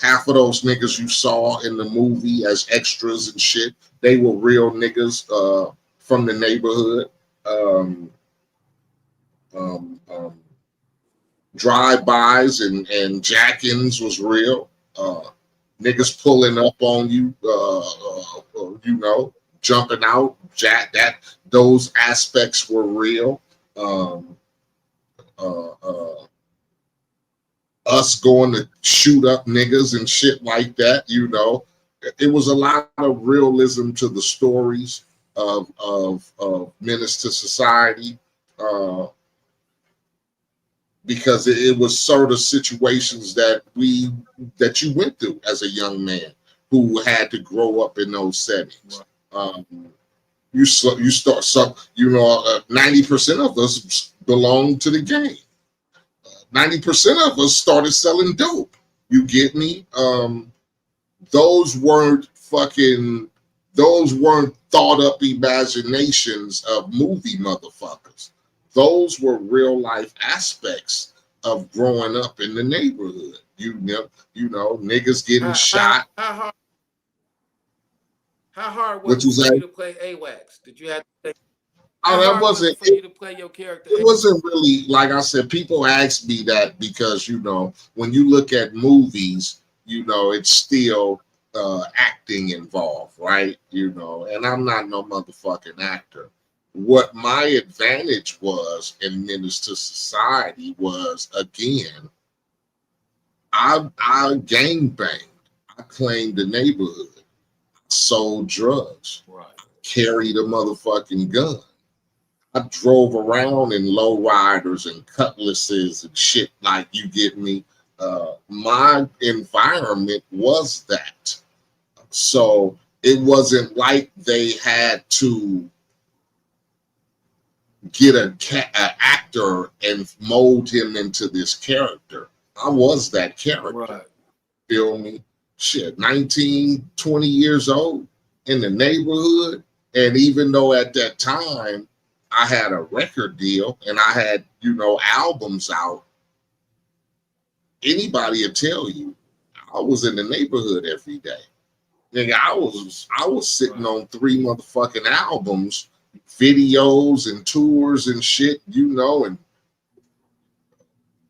Half of those niggas you saw in the movie as extras and shit, they were real niggas from the neighborhood. Drive-bys and jack-ins was real. Niggas pulling up on you, you know, jumping out. Those aspects were real. Us going to shoot up niggas and shit like that, you know. It was a lot of realism to the stories of Menace to Society, because it was sort of situations that you went through as a young man who had to grow up in those settings. You start, you know, 90% of us belong to the game. 90% of us started selling dope. You get me? Those weren't thought up imaginations of movie motherfuckers. Those were real life aspects of growing up in the neighborhood. You know, niggas getting shot. How hard What was you it for say? you to play AWACS? Did you have to Oh, how that hard was wasn't. it for you to play your character? It wasn't really, like I said, people ask me that because, you know, when you look at movies, you know, it's still acting involved, right? You know, and I'm not no motherfucking actor. What my advantage was in Menace to Society was, again, I gang banged. I claimed the neighborhood, sold drugs, carried a motherfucking gun. I drove around in lowriders and cutlasses and shit, like, you get me. My environment was that. So it wasn't like they had to get an actor and mold him into this character. I was that character. Right. Feel me? Shit, 19, 20 years old in the neighborhood. And even though at that time I had a record deal and I had, you know, albums out, anybody will tell you I was in the neighborhood every day. Nigga, I was sitting on 3 motherfucking albums, videos and tours and shit, you know, and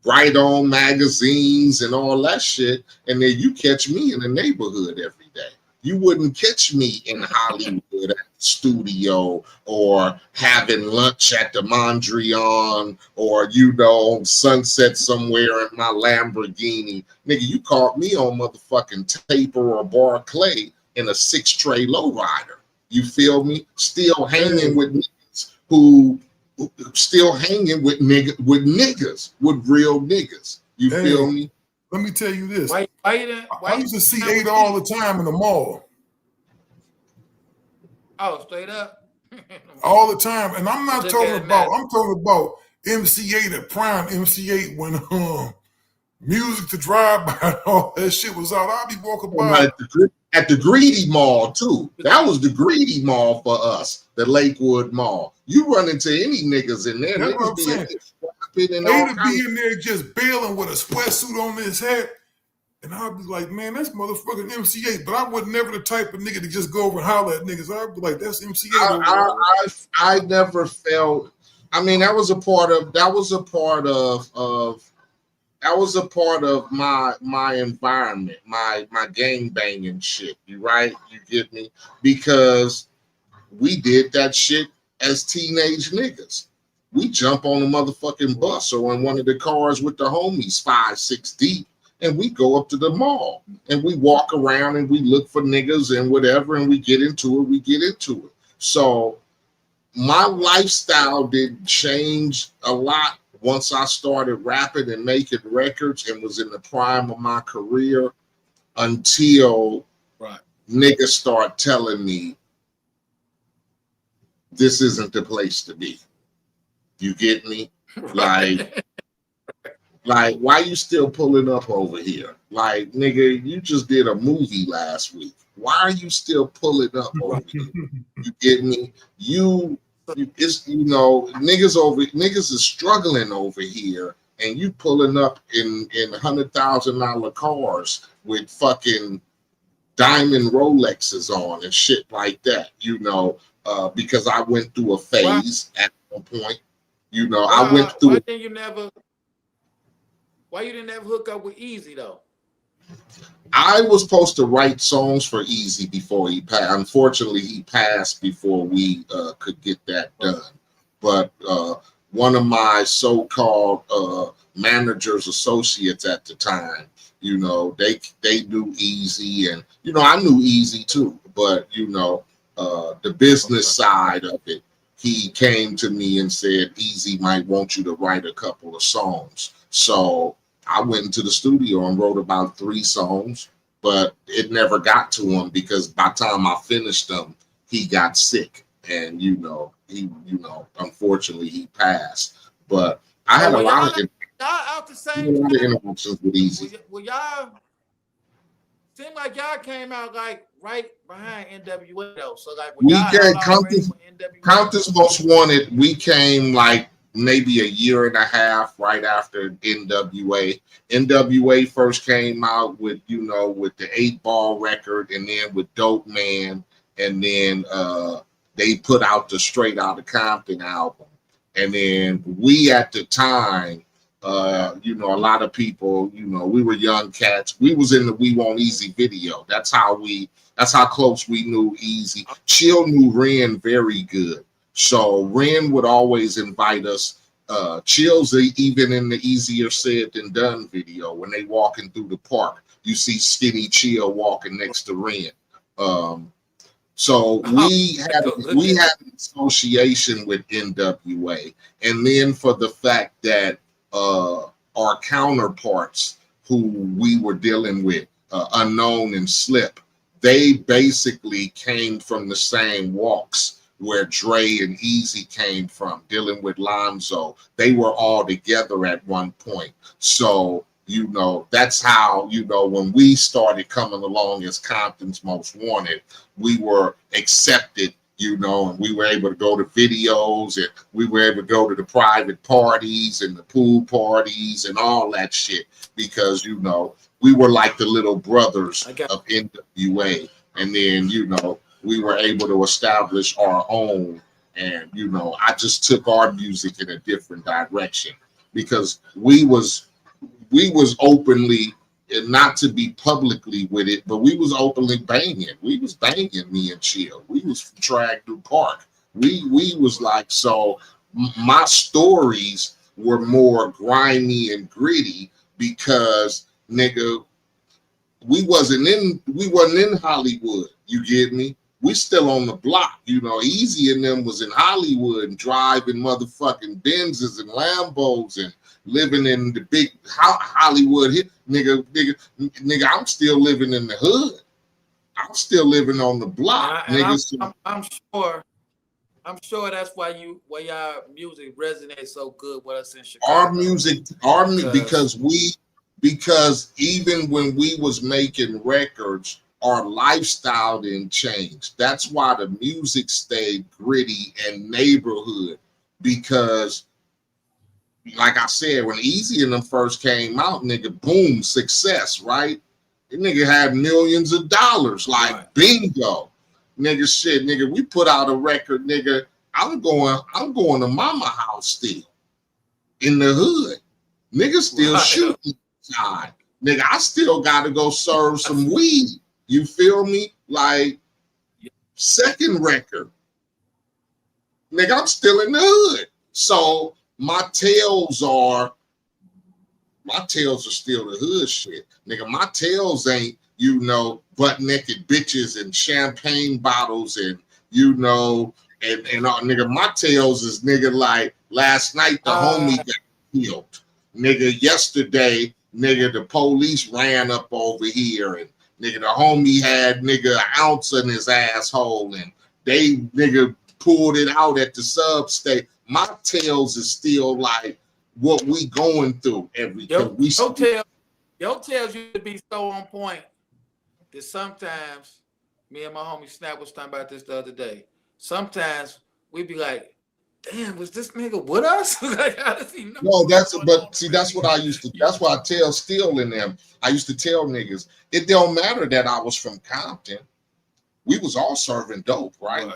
Right On magazines and all that shit. And then you catch me in the neighborhood every day. You wouldn't catch me in Hollywood at the studio or having lunch at the Mondrian or, you know, sunset somewhere in my Lamborghini. Nigga, you caught me on motherfucking Taper or Barclay in a 6-tray lowrider. You feel me? Still hanging with niggas still hanging with niggas, with real niggas. You feel me? Let me tell you this. I used to see Ehit all the time in the mall. Oh, straight up? All the time. And I'm not Look talking at it about, now. I'm talking about MC8, the prime MC8, when Music to Drive By and all that shit was out. I'll be walking by. At the Greedy Mall, too. That was the Greedy Mall for us, the Lakewood Mall. You run into any niggas in there. That's what I'm saying. Ehit be in there just bailing with a sweatsuit on his head. And I'd be like, man, that's motherfucking MC8. But I was never the type of nigga to just go over and holler at niggas. I'd be like, that's MC8. I never felt. I mean, that was a part of my environment, my gang banging shit. You right? You get me? Because we did that shit as teenage niggas. We jump on a motherfucking bus or in one of the cars with the homies 5, 6 deep. And we go up to the mall and we walk around and we look for niggas and whatever, and we get into it. So my lifestyle didn't change a lot once I started rapping and making records and was in the prime of my career until niggas start telling me this isn't the place to be. You get me? Like, why you still pulling up over here? Like, nigga, you just did a movie last week. Why are you still pulling up over here? You get me? It's, you know, niggas is struggling over here, and you pulling up in $100,000 cars with fucking diamond Rolexes on and shit like that. You know, because I went through a phase at one point. You know, I went through. Why you didn't ever hook up with Easy though? I was supposed to write songs for Easy before he passed. Unfortunately, he passed before we could get that done. But one of my so-called managers, associates at the time, you know, they knew Easy, and you know, I knew Easy too. But you know, the business side of it, he came to me and said, Easy might want you to write a couple of songs. So I went into the studio and wrote about 3 songs, but it never got to him because by the time I finished them, he got sick, and unfortunately he passed. But I had a lot of interactions with Easy. Well, y'all seem like y'all came out like right behind NWA though. So like We came Countess Most Wanted. We came like maybe a year and a half right after NWA. NWA first came out with, with the 8-ball record, and then with Dope Man, and then they put out the Straight Outta Compton album. And then we at the time, a lot of people, we were young cats. We was in the We Want Easy video. That's how close we knew Easy. Chill knew Ren very good. So Ren would always invite us. Chill's even in the Easier Said Than Done video, when they walking through the park, you see Skinny Chill walking next to Ren. So we had an association with NWA, and then for the fact that our counterparts who we were dealing with, Unknown and Slip, they basically came from the same walks where Dre and Easy came from, dealing with Lonzo. They were all together at one point. So, that's how, when we started coming along as Compton's Most Wanted, we were accepted, and we were able to go to videos, and we were able to go to the private parties and the pool parties and all that shit, because, we were like the little brothers of NWA. And then, we were able to establish our own. And, I just took our music in a different direction, because we was openly, and not to be publicly with it, but we was openly banging. We was banging, me and Chill. We was dragged through park. We was like, so my stories were more grimy and gritty, because nigga, we wasn't in Hollywood. You get me? We still on the block. Easy and them was in Hollywood and driving motherfucking Benzes and Lambos and living in the big Hollywood hit. Nigga, I'm still living in the hood. I'm still living on the block. I'm sure that's why y'all music resonates so good with us in Chicago. Because even when we was making records, our lifestyle didn't change. That's why the music stayed gritty and neighborhood, because like I said, when Easy and them first came out, nigga, boom, success, right? The nigga had millions of dollars, like bingo. Nigga, shit, nigga, we put out a record, nigga. I'm going to mama house still in the hood. Nigga still shooting inside. Nigga, I still gotta go serve some weed. You feel me? Like, second record. Nigga, I'm still in the hood. So my tails are still the hood shit. Nigga, my tails ain't, butt naked bitches and champagne bottles and, nigga, my tails is, nigga, like last night the homie got killed. Nigga, yesterday, nigga, the police ran up over here, and nigga, the homie had, nigga, an ounce in his asshole, and they, nigga, pulled it out at the substation. My tails is still like what we going through every day. Your tails used to be so on point that sometimes me and my homie Snap was talking about this the other day. Sometimes we'd be like, damn, was this nigga with us? Like, how does he know? No, that's what I used to. That's why I tell Steele in them. I used to tell niggas, it don't matter that I was from Compton. We was all serving dope, right?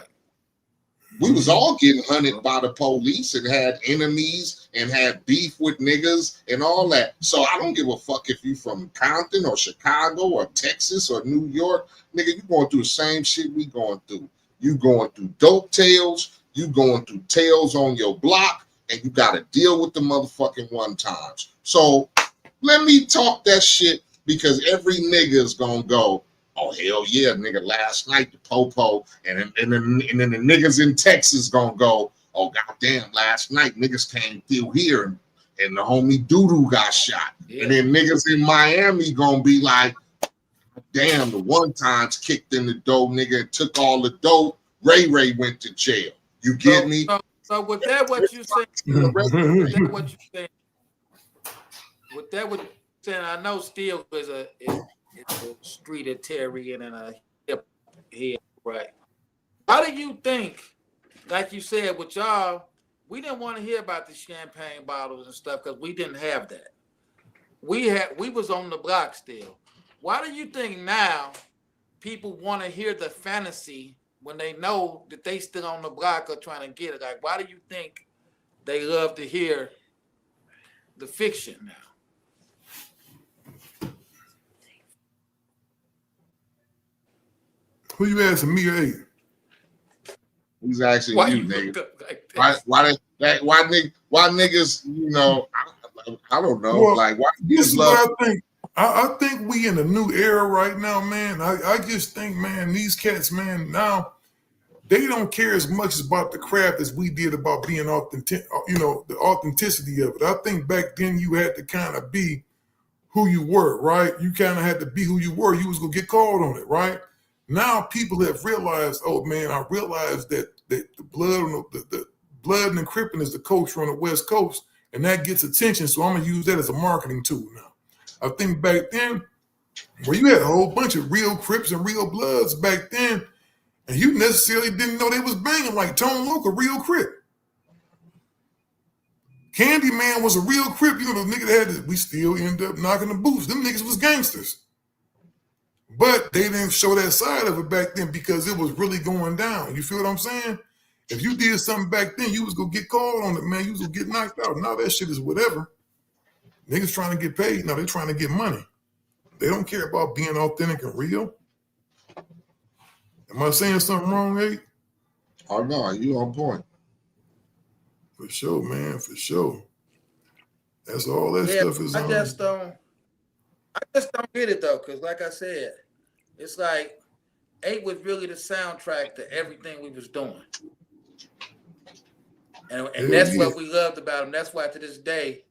We was all getting hunted by the police and had enemies and had beef with niggas and all that. So I don't give a fuck if you from Compton or Chicago or Texas or New York. Nigga, you going through the same shit we going through. You going through dope tails. You going through tails on your block, and you got to deal with the motherfucking one times. So let me talk that shit, because every nigga is going to go, oh, hell yeah, nigga, last night the popo, and then the niggas in Texas going to go, oh, goddamn, last night niggas came through here, and the homie Doodoo got shot. Yeah. And then niggas in Miami going to be like, damn, the one times kicked in the dough, nigga, and took all the dough. Ray went to jail. You get me? So with that, what you saying, I know Steele is a streetitarian and a hip head, right? How do you think, like you said, with y'all, We didn't want to hear about the champagne bottles and stuff because we didn't have that. We was on the block still. Why do you think now people want to hear the fantasy when they know that they still on the block or trying to get it? Like, why do you think they love to hear the fiction now? Who you asking, me or Ehit? He's asking Why you, you nigga. looked up like this? Why niggas, you know, I don't know. Well, Like, why this niggas is love? what I think. I think we in a new era right now, man. I just think, man, these cats, man, now they don't care as much about the craft as we did about being authentic, you know, the authenticity of it. I think back then you had to kind of be who you were, right? You kind of had to be who you were. You was gonna get called on it, right? Now people have realized, oh man, I realized that the blood and the cripping is the culture on the West Coast, and that gets attention. So I'm gonna use that as a marketing tool now. I think back then, where you had a whole bunch of real Crips and real Bloods back then, and you necessarily didn't know they was banging, like Tone Loc, a real Crip. Candyman was a real Crip. You know, the nigga that had it, we still end up knocking the boots. Them niggas was gangsters. But they didn't show that side of it back then because it was really going down. You feel what I'm saying? If you did something back then, you was gonna get called on it, man. You was gonna get knocked out. Now that shit is whatever. Niggas trying to get paid. Now they trying to get money. They don't care about being authentic and real. Am I saying something wrong, Ehit? Oh no, you on point. For sure, man. For sure. That's all that stuff is. I just don't get it though, because like I said, it's like Ehit was really the soundtrack to everything we was doing. And that's what we loved about him. That's why to this day,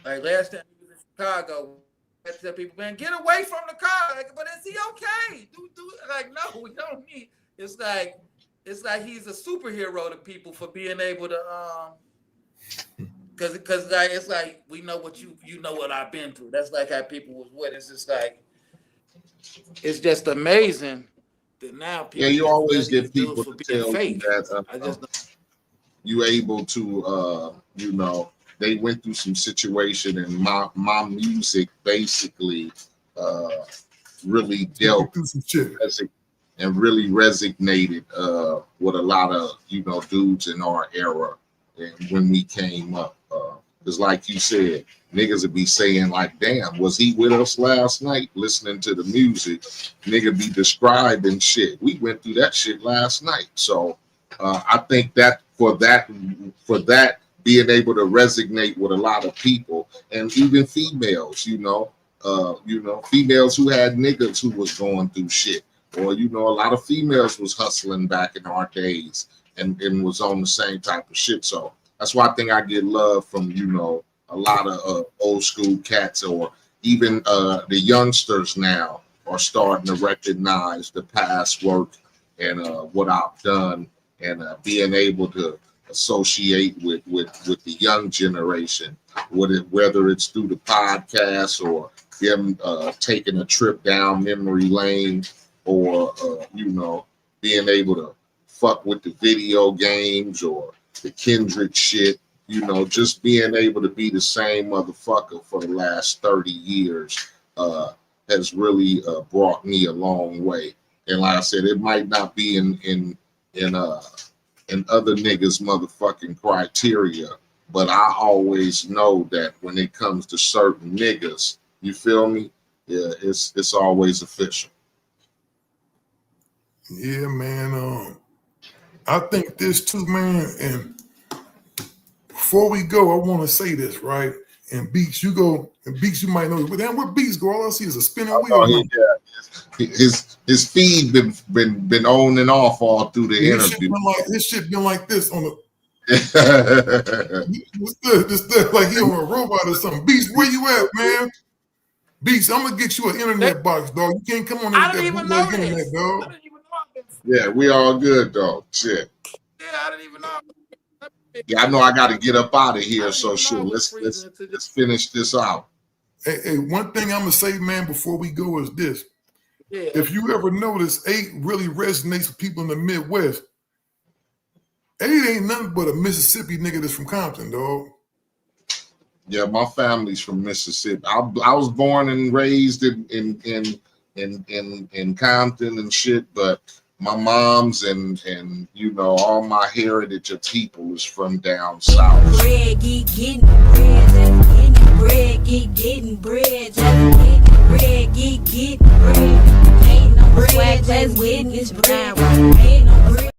like last time he was in Chicago, I tell people, man, get away from the car. Like, but is he okay? Like, no, we don't need. It's like he's a superhero to people for being able to because like it's like we know what you know what I've been through. That's like how people was with. It's just like it's just amazing that now people You always get people to tell you fake. that you able to you know, they went through some situation and my music basically really dealt and really resonated with a lot of, you know, dudes in our era and when we came up. Because like you said, niggas would be saying like, damn, was he with us last night listening to the music? Nigga be describing shit. We went through that shit last night. So I think that for that being able to resonate with a lot of people and even females, you know, females who had niggas who was going through shit, or, you know, a lot of females was hustling back in our days and was on the same type of shit. So that's why I think I get love from, you know, a lot of old school cats, or even the youngsters now are starting to recognize the past work and what I've done, and being able to associate with the young generation, whether it's through the podcast or them taking a trip down memory lane, or you know, being able to fuck with the video games or the Kendrick shit, you know, just being able to be the same motherfucker for the last 30 years has really brought me a long way. And like I said, it might not be in other niggas' motherfucking criteria, but I always know that when it comes to certain niggas, you feel me? Yeah, it's always official. Yeah, man. I think this too, man. And before we go, I want to say this, right? And Beats, you go, and Beats, you might know, but then where Beats go, all I see is a spinning wheel. His feed been on and off all through the interview. This shit been like this on the. this like he on a robot or something. Beats, where you at, man? Beats, I'm gonna get you an internet box, dog. You can't come on there with that bootleg internet, dog. Yeah, we all good, dog. Shit. Yeah, I didn't even know. Yeah, I know I got to get up out of here. So shit, let's finish this out. Hey, one thing I'm gonna say, man, before we go is this. Yeah. If you ever notice, Ehit really resonates with people in the Midwest. Ehit ain't nothing but a Mississippi nigga that's from Compton, dog. Yeah, my family's from Mississippi. I was born and raised in Compton and shit, but my mom's and you know, all my heritage of people is from down south. Bread, getting bread, just getting bread, getting bread, just getting bread, getting bread. Ain't no bread, just witness bread. Ain't no bread.